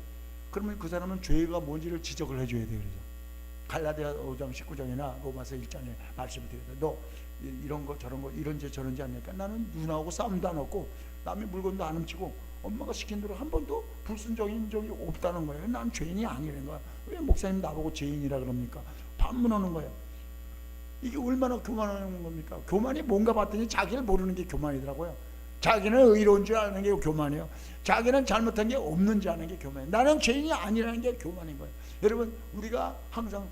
그러면 그 사람은 죄가 뭔지를 지적을 해줘야 돼요. 그래서 갈라디아 5장 19장이나 로마서 1장에 말씀을 드려요. 너 이런 거 저런 거 이런 죄 저런 죄 아니니까. 나는 누나하고 싸움도 안 했고 남의 물건도 안 훔치고 엄마가 시킨 대로 한 번도 불순종인 적이 없다는 거예요. 난 죄인이 아니라는 거야. 왜 목사님 나보고 죄인이라 그럽니까? 반문하는 거예요. 이게 얼마나 교만한 겁니까? 교만이 뭔가 봤더니 자기를 모르는 게 교만이더라고요. 자기는 의로운 줄 아는 게 교만이에요. 자기는 잘못한 게 없는 줄 아는 게 교만이에요. 나는 죄인이 아니라는 게 교만인 거예요. 여러분, 우리가 항상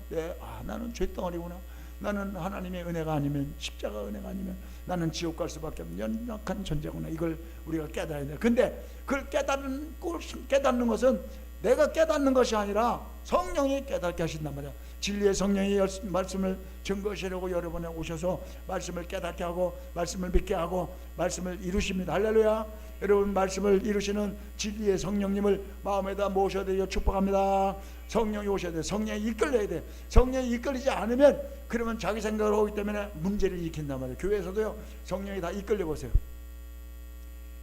나는 죄덩어리구나, 나는 하나님의 은혜가 아니면, 십자가 은혜가 아니면 나는 지옥 갈 수밖에 없는 연약한 존재구나, 이걸 우리가 깨달아야 돼요. 근데 그걸 깨닫는 것은 내가 깨닫는 것이 아니라 성령이 깨닫게 하신단 말이야. 진리의 성령이 말씀을 증거하시려고 여러분에 오셔서 말씀을 깨닫게 하고 말씀을 믿게 하고 말씀을 이루십니다. 할렐루야. 여러분, 말씀을 이루시는 진리의 성령님을 마음에다 모셔야 돼요. 축복합니다. 성령이 오셔야 돼요. 성령이 이끌려야 돼요. 성령이 이끌리지 않으면, 그러면 자기 생각으로 오기 때문에 문제를 일으킨단 말이에요. 교회에서도요, 성령이 다 이끌려 보세요.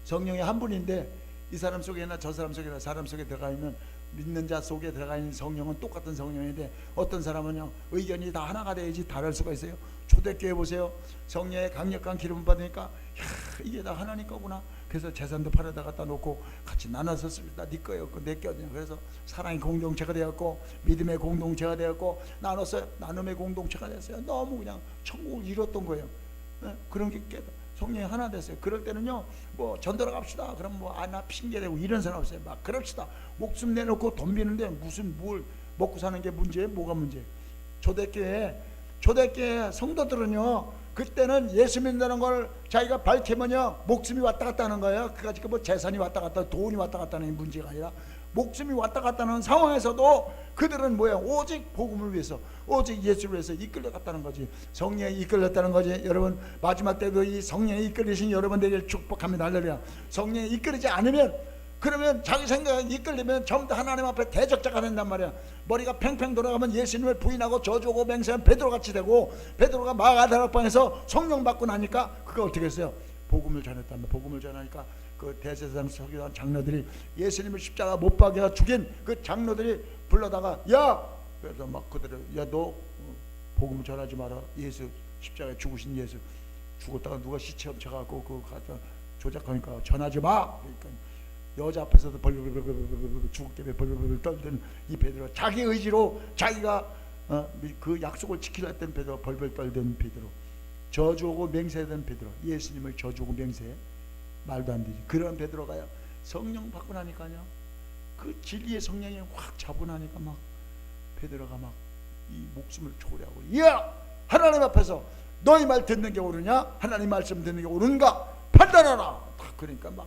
성령이 한 분인데 이 사람 속에나 저 사람 속에나 사람 속에 들어가 있는, 믿는 자 속에 들어가 있는 성령은 똑같은 성령인데, 어떤 사람은요 의견이 다 하나가 돼야지 다를 수가 있어요. 초대교회 보세요. 성령의 강력한 기름을 받으니까, 이게 다 하나님 거구나. 그래서 재산도 팔아다 갖다 놓고 같이 나눠서 씁니다. 네 거였고 내 거였냐. 그래서 사랑의 공동체가 되었고 믿음의 공동체가 되었고 나눴어요. 나눔의 공동체가 됐어요. 너무 그냥 천국을 이뤘던 거예요. 그런 게 성령이 하나 됐어요. 그럴 때는요, 뭐 전도로 갑시다. 그럼 나 핑계대고 이런 사람 없어요. 막 그럽시다. 목숨 내놓고 돈 비는데 무슨 뭘 먹고 사는 게 문제예요? 뭐가 문제예요? 초대교회 성도들은요, 그때는 예수 믿는다는 걸 자기가 밝히면요 목숨이 왔다 갔다 하는 거예요. 그까짓 뭐 재산이 왔다 갔다, 돈이 왔다 갔다 하는 문제가 아니라, 목숨이 왔다 갔다 하는 상황에서도 그들은 뭐야? 오직 복음을 위해서, 오직 예수를 위해서 이끌려 갔다는 거지. 성령이 이끌렸다는 거지. 여러분, 마지막 때도 이 성령이 이끌리신 여러분들에게 축복합니다. 할렐루야. 성령이 이끌리지 않으면, 그러면 자기 생각에 이끌리면 전부 다 하나님 앞에 대적자가 된단 말이야. 머리가 팽팽 돌아가면 예수님을 부인하고 저주하고 맹세한 베드로같이 되고, 베드로가 마가다락방에서 성령 받고 나니까 그거 어떻게 했어요? 복음을 전했단 말이야. 복음을 전하니까 그 대제사장 서기관 장로들이 예수님을 십자가 못 박여 죽인 그 장로들이 불러다가, 야! 그래서 막 그들을, 야, 너 복음을 전하지 마라. 예수 십자가에 죽으신 예수 죽었다가 누가 시체 훔쳐갖고 그거 갖다 조작하니까 전하지 마. 그러니까 여자 앞에서도 벌벌벌벌벌 죽을 때문에 벌벌벌 떨던 이 베드로, 자기 의지로 자기가 그 약속을 지키려 했던 베드로, 벌벌 떨던 베드로, 저주하고 맹세하던 베드로, 예수님을 저주하고 맹세, 말도 안 되지. 그런 베드로가요, 성령 받고 나니까요, 그 진리의 성령이 확 잡고 나니까 막 베드로가 막 이 목숨을 초래하고, 야, 하나님 앞에서 너희 말 듣는 게 옳으냐? 하나님 말씀 듣는 게 옳은가? 판단하라. 딱 그러니까 막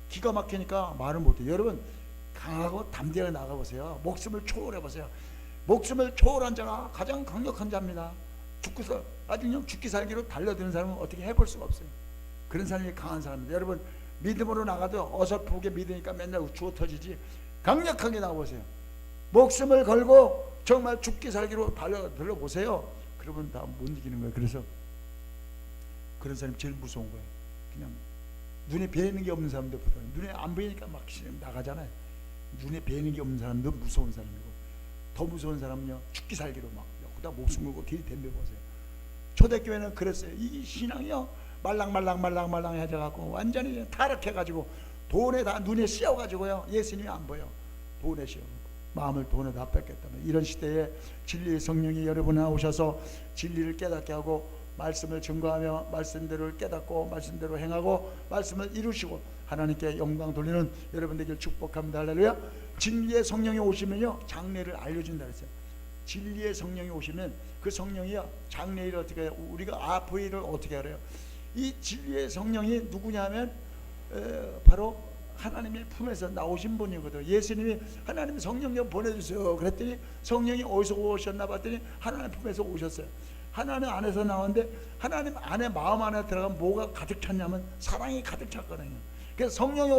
기가 막히니까 말을 못해. 여러분, 강하고 담대하게 나가보세요. 목숨을 초월해보세요. 목숨을 초월한 자가 가장 강력한 자입니다. 아주 그냥 죽기 살기로 달려드는 사람은 어떻게 해볼 수가 없어요. 그런 사람이 강한 사람입니다. 여러분, 믿음으로 나가도 어설프게 믿으니까 맨날 주워 터지지, 강력하게 나가보세요. 목숨을 걸고 정말 죽기 살기로 달려보세요. 그러면 다 못 이기는 거예요. 그래서 그런 사람이 제일 무서운 거예요. 그냥 눈에 뵈는 게 없는 사람들보다, 눈에 안 보이니까 막 나가잖아요. 눈에 뵈는 게 없는 사람도 무서운 사람이고, 더 무서운 사람은요, 죽기 살기로 막 여기다 목숨 걸고 들이댐벼보세요. 초대교회는 그랬어요. 이 신앙이요, 말랑말랑 해져갖고 완전히 타락해가지고 돈에 다 눈에 씌어가지고요, 예수님이 안 보여. 돈에 씌어 마음을 돈에 다 뺏겠다면, 이런 시대에 진리의 성령이 여러분 나오셔서 진리를 깨닫게 하고 말씀을 증거하며 말씀대로 깨닫고 말씀대로 행하고 말씀을 이루시고 하나님께 영광 돌리는 여러분 되길 축복합니다. 할렐루야. 진리의 성령이 오시면요, 장래를 알려준다 그랬어요. 진리의 성령이 오시면 그 성령이요, 장래일을 어떻게 해요? 우리가 앞의 일을 어떻게 알아요? 이 진리의 성령이 누구냐면 바로 하나님의 품에서 나오신 분이거든. 예수님이 하나님 성령 좀 보내주세요 그랬더니 성령이 어디서 오셨나 봤더니 하나님 품에서 오셨어요. 하나님 안에서 나오는데, 하나님 안에 마음 안에 들어가면 뭐가 가득 찼냐면 사랑이 가득 찼거든요. 그래서 성령이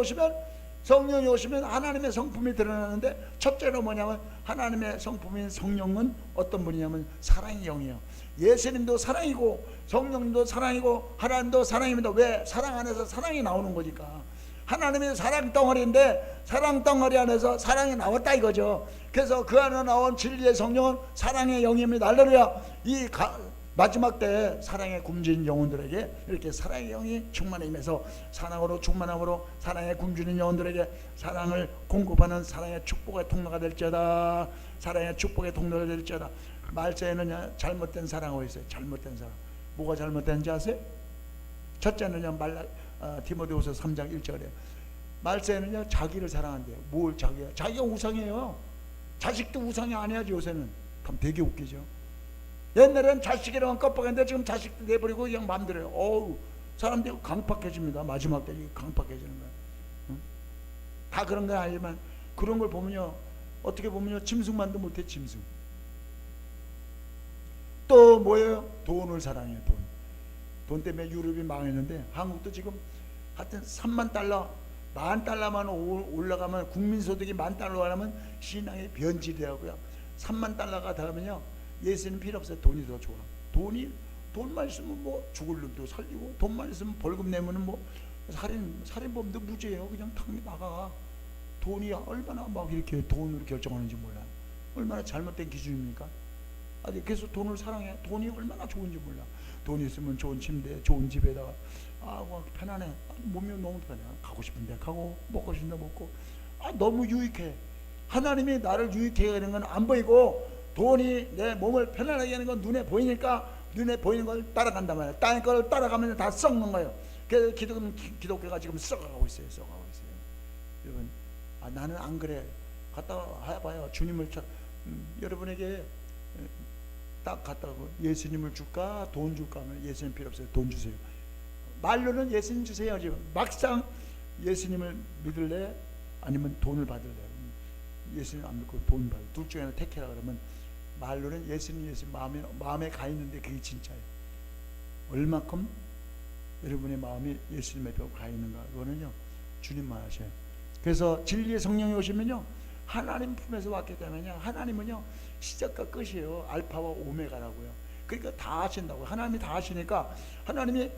오시면 하나님의 성품이 드러나는데, 첫째로 뭐냐면 하나님의 성품인 성령은 어떤 분이냐면 사랑의 영이에요. 예수님도 사랑이고 성령님도 사랑이고 하나님도 사랑입니다. 왜? 사랑 안에서 사랑이 나오는 거니까. 하나님이 사랑 덩어리인데 사랑 덩어리 안에서 사랑이 나왔다 이거죠. 그래서 그 안에 나온 진리의 성령은 사랑의 영입니다. 할렐루야. 마지막 때 사랑에 굶주린 영혼들에게 이렇게 사랑의 영이 충만함에서 사랑으로 충만함으로 사랑에 굶주린 영혼들에게 사랑을 공급하는 사랑의 축복의 통로가 될지어다. 사랑의 축복의 통로가 될지어다. 말세에는 잘못된 사랑하고 있어요. 잘못된 사랑. 뭐가 잘못된지 아세요? 첫째는요, 디모데후서 3장 1절에 말세에는요, 자기를 사랑한대요. 뭘 자기가 우상이에요. 자식도 우상이 아니야지 요새는. 그럼 되게 웃기죠. 옛날에는 자식이랑은 깜빡했는데 지금 자식도 내버리고 그냥 마음대로 해요. 어우, 사람들이 강팍해집니다. 마지막 때 강팍해지는 거예요. 응? 다 그런 건 아니지만 그런 걸 보면요, 어떻게 보면요, 짐승만도 못해. 짐승. 또 뭐예요? 돈을 사랑해요. 돈 때문에 유럽이 망했는데 한국도 지금 하여튼 3만 달러, 10,000달러만 올라가면, 국민소득이 10,000달러 하면 신앙의 변질이라고요. 3만 달러가 닿으면요, 예수는 필요 없어요. 돈이 더 좋아. 돈만 있으면 뭐 죽을 놈도 살리고, 돈만 있으면 벌금 내면은 뭐 살인범도 무죄예요. 그냥 탁 나가. 돈이 얼마나 막 이렇게 돈으로 결정하는지 몰라요. 얼마나 잘못된 기준입니까? 그래서 돈을 사랑해. 돈이 얼마나 좋은지 몰라. 돈이 있으면 좋은 침대, 좋은 집에다가 편안해. 몸이 너무 편해. 가고 싶은데 가고, 먹고 싶은데 먹고. 너무 유익해. 하나님이 나를 유익하게 하는 건 안 보이고, 돈이 내 몸을 편안하게 하는 건 눈에 보이니까 눈에 보이는 걸 따라간단 말이에요. 딴 걸 따라가면 다 썩는 거예요. 그래서 기독교가 지금 썩어가고 있어요. 여러분, 나는 안 그래. 갔다 해봐요. 주님을 여러분에게 딱 갔다가 예수님을 줄까 돈 줄까 하면 예수님 필요 없어요. 돈 주세요. 말로는 예수님 주세요. 지금 막상 예수님을 믿을래 아니면 돈을 받을래? 예수님 안 믿고 돈 받을, 둘 중에 하나 택해라 그러면 말로는 예수님 마음에 가 있는데 그게 진짜예요. 얼마큼 여러분의 마음이 예수님 앞에 가 있는가, 그거는요, 주님만 아셔요. 그래서 진리의 성령이 오시면요, 하나님 품에서 왔기 때문에 하나님은요, 시작과 끝이에요. 알파와 오메가라고요. 그러니까 다 하신다고. 하나님이 다 하시니까, 하나님이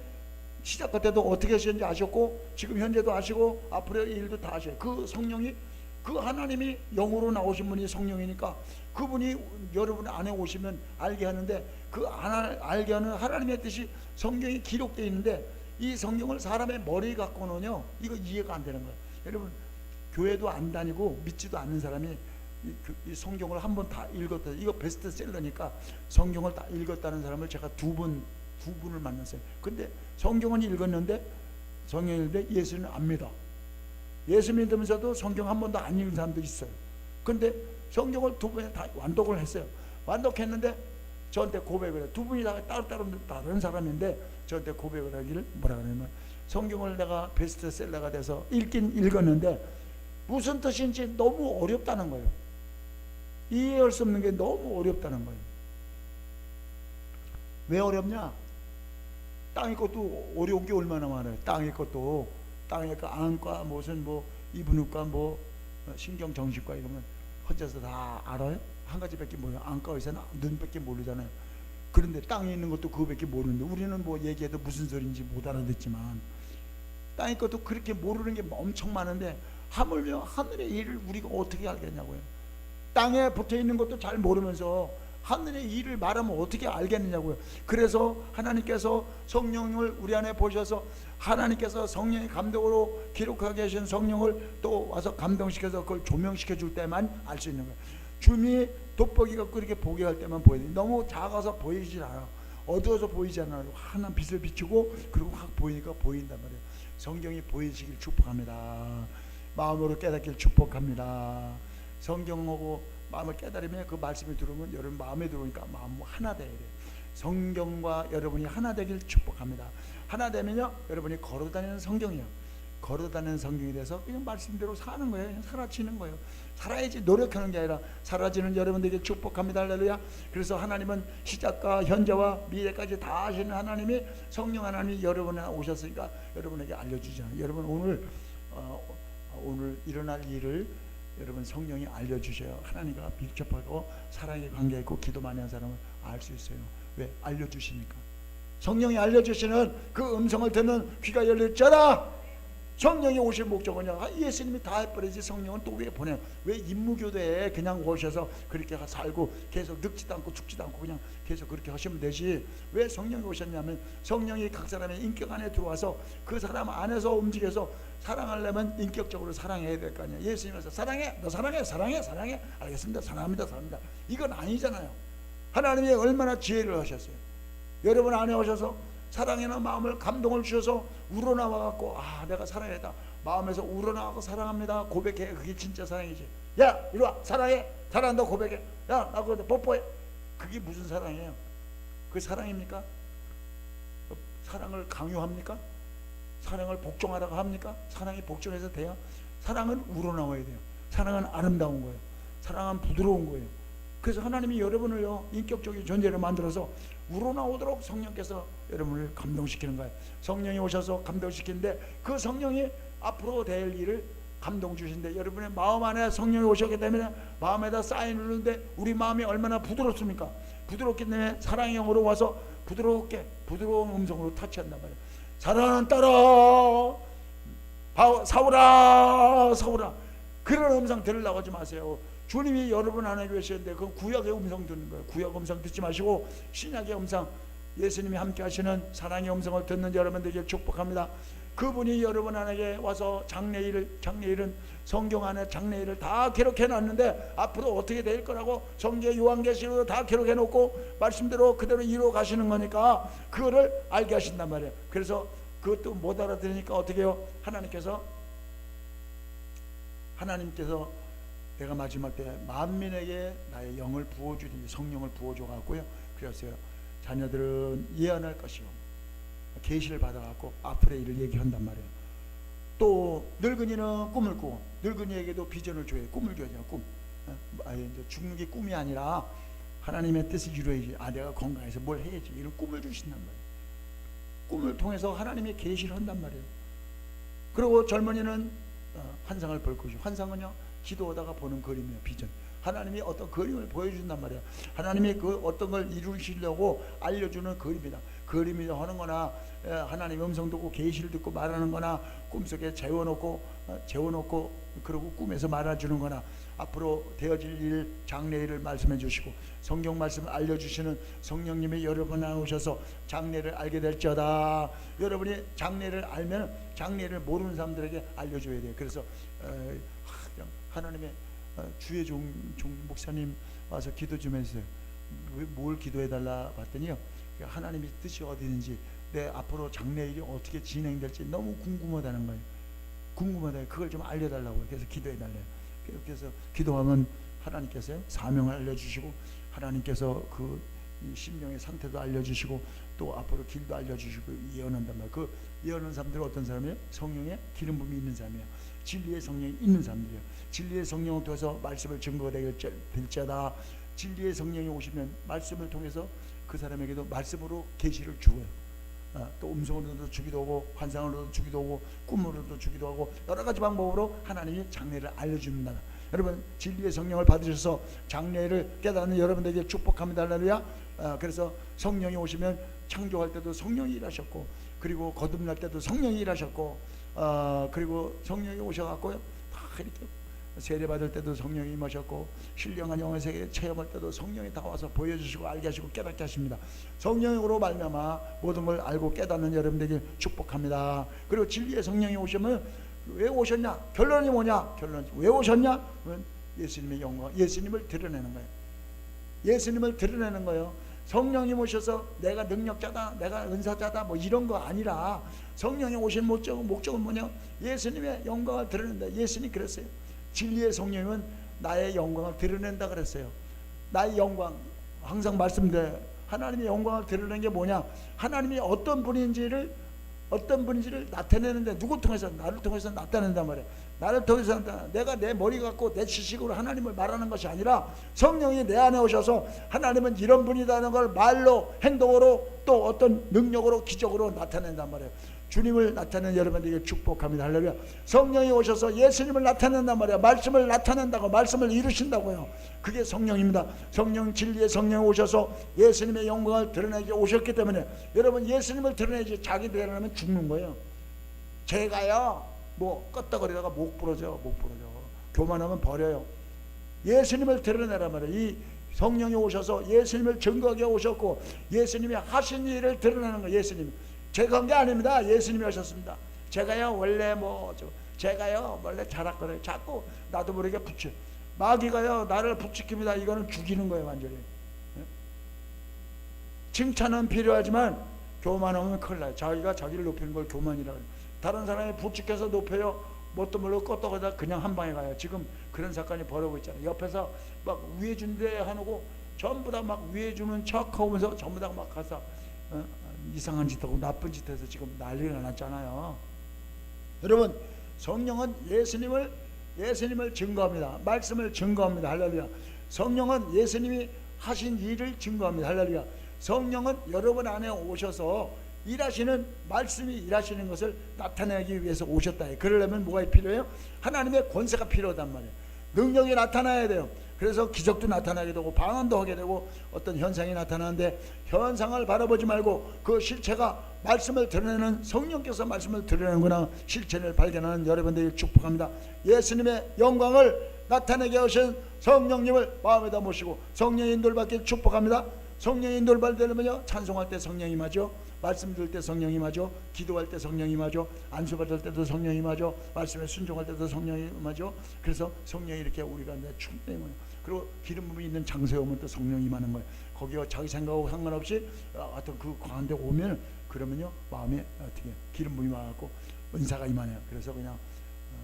시작할 때도 어떻게 하시는지 아셨고, 지금 현재도 아시고, 앞으로의 일도 다 아셔요. 그 성령이, 그 하나님이 영으로 나오신 분이 성령이니까 그분이 여러분 안에 오시면 알게 하는데, 그 알게 하는 하나님의 뜻이 성경이 기록되어 있는데 이 성경을 사람의 머리에 갖고는요 이거 이해가 안 되는 거예요. 여러분 교회도 안 다니고 믿지도 않는 사람이 이 성경을 한번 다 읽었다. 이거 베스트셀러니까 성경을 다 읽었다는 사람을 제가 두 분을 만났어요. 근데 성경은 읽었는데 예수는 안 믿어. 예수 믿으면서도 성경 한 번도 안 읽은 사람도 있어요. 근데 성경을 두 분이 다 완독을 했어요. 완독했는데 저한테 고백을 해요. 두 분이 다 따로따로 다른 사람인데 저한테 고백을 하기를 뭐라 그러냐면 성경을 내가 베스트셀러가 돼서 읽긴 읽었는데 무슨 뜻인지 너무 어렵다는 거예요. 이해할 수 없는 게 너무 어렵다는 거예요. 왜 어렵냐? 땅의 것도 어려운 게 얼마나 많아요. 땅의 것도 땅의 거 안과 무슨 뭐 이분후과 뭐 신경정신과 이러면 혼자서 다 알아요? 한 가지밖에 모르요. 안과 의사는 눈밖에 모르잖아요. 그런데 땅에 있는 것도 그거밖에 모르는데 우리는 뭐 얘기해도 무슨 소리인지 못 알아듣지만 땅의 것도 그렇게 모르는 게 엄청 많은데 하물며 하늘의 일을 우리가 어떻게 알겠냐고요. 땅에 붙어 있는 것도 잘 모르면서 하늘의 일을 말하면 어떻게 알겠느냐고요. 그래서 하나님께서 성령을 우리 안에 보셔서 하나님께서 성령의 감동으로 기록하게 하신 성령을 또 와서 감동시켜서 그걸 조명시켜 줄 때만 알 수 있는 거예요. 줌이 돋보기가 그렇게 보게 할 때만 보여요. 너무 작아서 보이질 않아. 어두워서 보이지 않아요. 환한 빛을 비추고 그리고 확 보이니까 보인단 말이에요. 성경이 보이시길 축복합니다. 마음으로 깨닫길 축복합니다. 성경하고 마음을 깨달으면 그 말씀이 들어오면 여러분 마음에 들어오니까 마음 하나 돼야 돼요. 성경과 여러분이 하나 되길 축복합니다. 하나 되면요 여러분이 걸어다니는 성경이요. 걸어다니는 성경이 돼서 그냥 말씀대로 사는 거예요. 그냥 사라지는 거예요. 살아야지 노력하는 게 아니라 사라지는 여러분들에게 축복합니다. 할렐루야. 그래서 하나님은 시작과 현재와 미래까지 다 하시는 하나님이 성령 하나님이 여러분에 오셨으니까 여러분에게 알려주잖아요. 여러분 오늘 일어날 일을 여러분 성령이 알려주셔요. 하나님과 밀접하고 사랑의 관계 있고 기도 많이 한 사람은 알 수 있어요. 왜? 알려주시니까. 성령이 알려주시는 그 음성을 듣는 귀가 열릴지어다. 성령이 오실 목적은요, 예수님이 다 해버리지 성령은 또 왜 보내요? 왜 임무교대에 그냥 오셔서 그렇게 살고 계속 늙지도 않고 죽지도 않고 그냥 계속 그렇게 하시면 되지. 왜 성령이 오셨냐면 성령이 각 사람의 인격 안에 들어와서 그 사람 안에서 움직여서 사랑하려면 인격적으로 사랑해야 될 거 아니야. 예수님께서 사랑해, 너 사랑해, 사랑해, 사랑해. 알겠습니다, 사랑합니다, 사랑합니다. 이건 아니잖아요. 하나님이 얼마나 지혜를 하셨어요. 여러분 안에 오셔서 사랑이나 마음을 감동을 주셔서 우러나와갖고 내가 사랑했다 마음에서 우러나와서 사랑합니다 고백해. 그게 진짜 사랑이지. 야 이리와 사랑해, 사랑한다 고백해. 야 나 그거 뽀뽀해. 그게 무슨 사랑이에요? 그게 사랑입니까? 사랑을 강요합니까? 사랑을 복종하라고 합니까? 사랑이 복종해서 돼요? 사랑은 우러나와야 돼요. 사랑은 아름다운 거예요. 사랑은 부드러운 거예요. 그래서 하나님이 여러분을요 인격적인 존재를 만들어서 우러나오도록 성령께서 여러분을 감동시키는 거예요. 성령이 오셔서 감동시키는데 그 성령이 앞으로 될 일을 감동 주신데 여러분의 마음 안에 성령이 오셨기 때문에 마음에다 쌓여 누르는데 우리 마음이 얼마나 부드럽습니까? 부드럽기 때문에 사랑의 영으로 와서 부드러운 음성으로 타치한단 말이에요. 사랑하는 딸아 사오라 사오라. 그런 음성 들으려고 하지 마세요. 주님이 여러분 안에 계시는데 그건 구약의 음성 듣는 거예요. 구약 음성 듣지 마시고 신약의 음성, 예수님이 함께 하시는 사랑의 음성을 듣는 여러분들에게 축복합니다. 그분이 여러분 안에 와서 장래일은 성경 안에 장래일을 다 기록해 놨는데 앞으로 어떻게 될 거라고 성경 요한계시록으로 다 기록해 놓고 말씀대로 그대로 이루어 가시는 거니까 그거를 알게 하신단 말이에요. 그래서 그것도 못 알아들으니까 어떻게 해요? 하나님께서 내가 마지막 때 만민에게 나의 영을 부어주니 성령을 부어줘 갖고요. 그랬어요. 자녀들은 예언할 것이요. 계시를 받아갖고 앞으로의 일을 얘기한단 말이에요. 또 늙은이는 꿈을 꾸고 늙은이에게도 비전을 줘요. 꿈을 줘야 돼요. 꿈. 이제 죽는 게 꿈이 아니라 하나님의 뜻을 이루어야지. 내가 건강해서 뭘 해야지. 이런 꿈을 주신단 말이에요. 꿈을 통해서 하나님의 계시를 한단 말이에요. 그리고 젊은이는 환상을 볼 것이고 환상은요 기도하다가 보는 그림이에요. 비전. 하나님이 어떤 그림을 보여준단 말이에요. 하나님이 그 어떤 걸 이루시려고 알려주는 그림이다. 그림이 하는 거나 하나님 음성 듣고 계시를 듣고 말하는 거나 꿈속에 재워놓고 그러고 꿈에서 말해주는 거나 앞으로 되어질 일, 장래일을 말씀해 주시고 성경 말씀을 알려주시는 성령님이 여러분 안에 오셔서 장래를 알게 될지어다. 여러분이 장래를 알면 장래를 모르는 사람들에게 알려줘야 돼요. 그래서 하나님의 주의 종 목사님 와서 기도 좀 해주세요. 뭘 기도해달라 봤더니요, 하나님의 뜻이 어디 있는지, 내 앞으로 장래일이 어떻게 진행될지 너무 궁금하다는 거예요. 궁금하다. 그걸 좀 알려달라고요. 그래서 기도해달래요. 그래서 기도하면 하나님께서 사명을 알려주시고, 하나님께서 그 심령의 상태도 알려주시고, 또 앞으로 길도 알려주시고 예언한단 말이에요. 그 예언하는 사람들은 어떤 사람이에요? 성령의 기름 부음이 있는 사람이에요. 진리의 성령이 있는 사람들이에요. 진리의 성령을 통해서 말씀을 증거가 될지어다. 진리의 성령이 오시면 말씀을 통해서 그 사람에게도 말씀으로 계시를 주어요. 또 음성으로도 주기도 하고, 환상으로도 주기도 하고, 꿈으로도 주기도 하고, 여러 가지 방법으로 하나님이 장래를 알려줍니다. 여러분, 진리의 성령을 받으셔서 장래를 깨닫는 여러분들에게 축복합니다. 할렐루야. 그래서 성령이 오시면 창조할 때도 성령이 일하셨고, 그리고 거듭날 때도 성령이 일하셨고, 그리고 성령이 오셔갖고요, 다 이렇게 세례받을 때도 성령이 임하셨고, 신령한 영의 세계 체험할 때도 성령이 다 와서 보여주시고 알게 하시고 깨닫게 하십니다. 성령으로 말미암아 모든 걸 알고 깨닫는 여러분들에게 축복합니다. 그리고 진리의 성령이 오시면 왜 오셨냐? 결론이 뭐냐? 결론 왜 오셨냐? 예수님의 영광, 예수님을 드러내는 거예요. 예수님을 드러내는 거예요. 성령님 오셔서 내가 능력자다, 내가 은사자다, 뭐 이런 거 아니라 성령이 오신 목적은 뭐냐? 예수님의 영광을 드러낸다. 예수님이 그랬어요. 진리의 성령은 나의 영광을 드러낸다 그랬어요. 나의 영광, 항상 말씀드려요. 하나님의 영광을 드러내는 게 뭐냐? 하나님이 어떤 분인지를 나타내는데, 누구 통해서? 나를 통해서 나타낸단 말이에요. 나를 통해서 내가 내 머리 갖고 내 지식으로 하나님을 말하는 것이 아니라 성령이 내 안에 오셔서 하나님은 이런 분이라는 걸 말로, 행동으로, 또 어떤 능력으로, 기적으로 나타낸단 말이에요. 주님을 나타내는 여러분들에게 축복합니다. 할렐루야. 성령이 오셔서 예수님을 나타낸단 말이야. 말씀을 나타낸다고, 말씀을 이루신다고요. 그게 성령입니다. 성령, 진리의 성령이 오셔서 예수님의 영광을 드러내기 오셨기 때문에, 여러분 예수님을 드러내지 자기 드러내면 죽는 거예요. 제가요 뭐 껐다거리다가 목 부러져. 교만하면 버려요. 예수님을 드러내란 말이에요. 이 성령이 오셔서 예수님을 증거하게 오셨고, 예수님이 하신 일을 드러내는 거예요. 예수님, 제가 한 게 아닙니다. 예수님이 하셨습니다. 제가요 원래 제가요 원래 잘했거든요. 자꾸 나도 모르게 붙여. 마귀가요 나를 부추깁니다. 이거는 죽이는 거예요, 완전히. 칭찬은 필요하지만 교만하면 큰일 나요. 자기가 자기를 높이는 걸 교만이라고 해요. 다른 사람이 부추겨서 높여요. 뭣도 모르고 껐다가 그냥 한 방에 가요. 지금 그런 사건이 벌어지고 있잖아요. 옆에서 막 위해 준대 하고 전부 다 막 위해 주는 척 하면서 전부 다 막 가서 이상한 짓 하고 나쁜 짓 해서 지금 난리가 났잖아요. 여러분, 성령은 예수님을 증거합니다. 말씀을 증거합니다. 할렐루야. 성령은 예수님이 하신 일을 증거합니다. 할렐루야. 성령은 여러분 안에 오셔서 일하시는, 말씀이 일하시는 것을 나타내기 위해서 오셨다. 그러려면 뭐가 필요해요? 하나님의 권세가 필요하단 말이에요. 능력이 나타나야 돼요. 그래서 기적도 나타나게 되고 방언도 하게 되고 어떤 현상이 나타나는데, 현상을 바라보지 말고 그 실체가 말씀을 드러내는, 성령께서 말씀을 드러내는구나, 실체를 발견하는 여러분들이 축복합니다. 예수님의 영광을 나타내게 하신 성령님을 마음에다 모시고 성령의 인도를 받길 축복합니다. 성령의 인도를 받으려면요, 찬송할 때 성령이 임하죠, 말씀 들을 때 성령이 임하죠, 기도할 때 성령이 임하죠, 안수 받을 때도 성령이 임하죠, 말씀에 순종할 때도 성령이 임하죠. 그래서 성령이 이렇게 우리가 충분히 임해요. 그리고 기름 부음이 있는 장소에 오면 또 성령이 임하는 거예요. 거기가 자기 생각하고 상관없이 어떤 그 가운데 오면, 그러면요 마음에 어떻게 기름 부음이 와갖고 은사가 임하네요. 그래서 그냥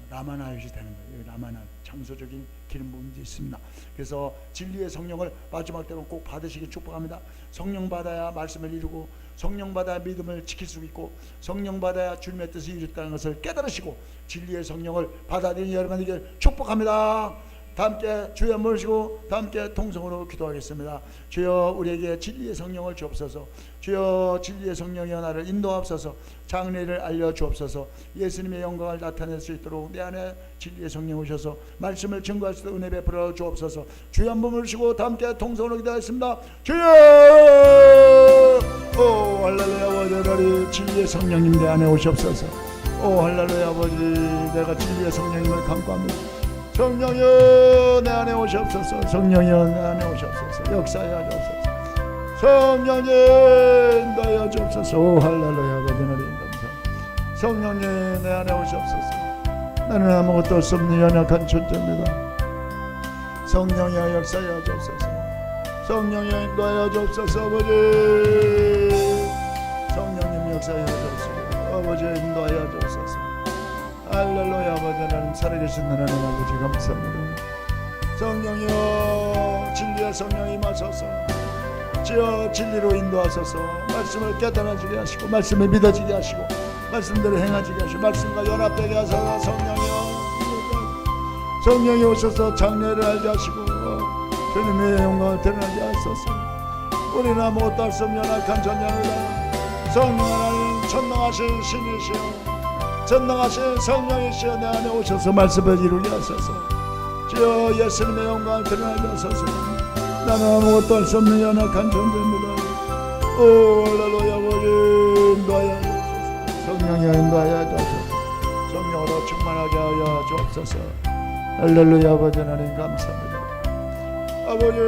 라마나요시 되는 거예요. 라마나, 장소적인 기름 부음도 있습니다. 그래서 진리의 성령을 마지막 때로 꼭 받으시기 축복합니다. 성령 받아야 말씀을 이루고, 성령 받아야 믿음을 지킬 수 있고, 성령 받아야 주님의 뜻을 이뤘다는 것을 깨달으시고, 진리의 성령을 받아들이는 여러분에게 축복합니다. 다 함께 주여 모시고 다 함께 통성으로 기도하겠습니다. 주여, 우리에게 진리의 성령을 주옵소서. 주여, 진리의 성령이 나를 인도하옵소서. 장래를 알려주옵소서. 예수님의 영광을 나타낼 수 있도록 내 안에 진리의 성령 오셔서 말씀을 증거할 수 있도록 은혜 베풀어 주옵소서. 주여, 한번 모시고 다 함께 통성으로 기도하겠습니다. 주여! 오 할렐루야 아버지 하나님 진리의 성령님 내 안에 오시옵소서. 오 할렐루야 아버지 내가 진리의 성령님을 간구합니다. 성령여 내 안에 오시옵소서. 성령여 내 안에 오시옵소서. 역사하여 주옵소서. 성령님 인도하여 주옵소서. 오 할렐루야 아버지 하나님 감사합니다. 성령님 내 안에 오시옵소서. 나는 아무것도 할 수 없는 연약한 존재입니다. 성령여 역사하여 주옵소서. 성령여 인도하여 주옵소서. 아버지 성령님 역사하여 주옵소서. 아버지 인도하여 주옵소서. 할렐루야 아버지 하나님 살아계신 하나님 아버지 감사합니다. 성령여 진리의 성령이 임하소서. 주여 진리로 인도하소서. 말씀을 깨달아지게 하시고 말씀을 믿어지게 하시고 말씀대로 행하지게 하시고 말씀과 연합되게 하소서. 성령이 오셔서 장래를 알게 하시고 주님의 영광을 드러나게 하소서. 우리는 아무것도 할 수 없는 연약한 존재입니다. 성령 하나님 전능하신 신이시여 전능하신 성령이시여 내 안에 오셔서 말씀을 이루게 하소서. 주여 예수님의 영광을 드러나게 하소서. 나는 아무것도 할 수 없는 연약한 존재입니다. 오 할렐루야 아버지 인도하여 주옵소서. 성령이여 인도하여 주옵소서. 성령으로 충만하게 하여 주옵소서. 할렐루야 아버지 하나님 감사합니다. 아버지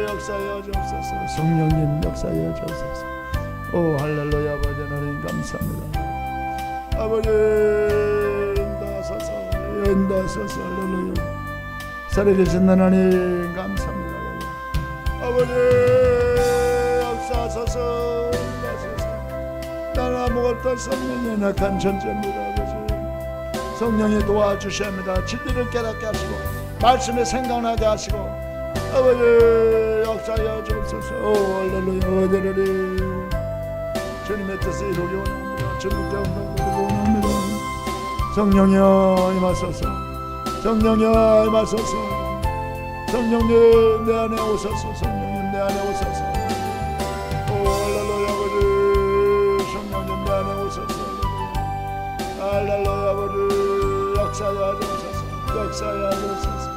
역사하여 주옵소서. 성령님 역사하여 주옵소서. 오 할렐루야 아버지 하나님 감사합니다. 아버지 인도하소서. 인도하소서. 할렐루야 살아계신 하나님 감사합니다. 아버지 역사하소서. 인도하소서. 나는 아무것도 할 수 없는 연약한 존재입니다. 아버지 성령이 도와주셔야 합니다. 진리를 깨닫게 하시고 말씀에 생각나게 하시고 아버지 역사하여 주옵소서. 오 할렐루야 아버지 주님의 뜻을 이루기 원합니다. 주님께 영광을 원합니다. 성령이여 임하소서. 성령이여 임하소서. 성령님 내 안에 오소서. 성령님 내 안에 오소서. 오 할렐루야 아버지 성령님 내 안에 오소서. 할렐루야 아버지 역사하여 주옵소서. 역사하여 주옵소서.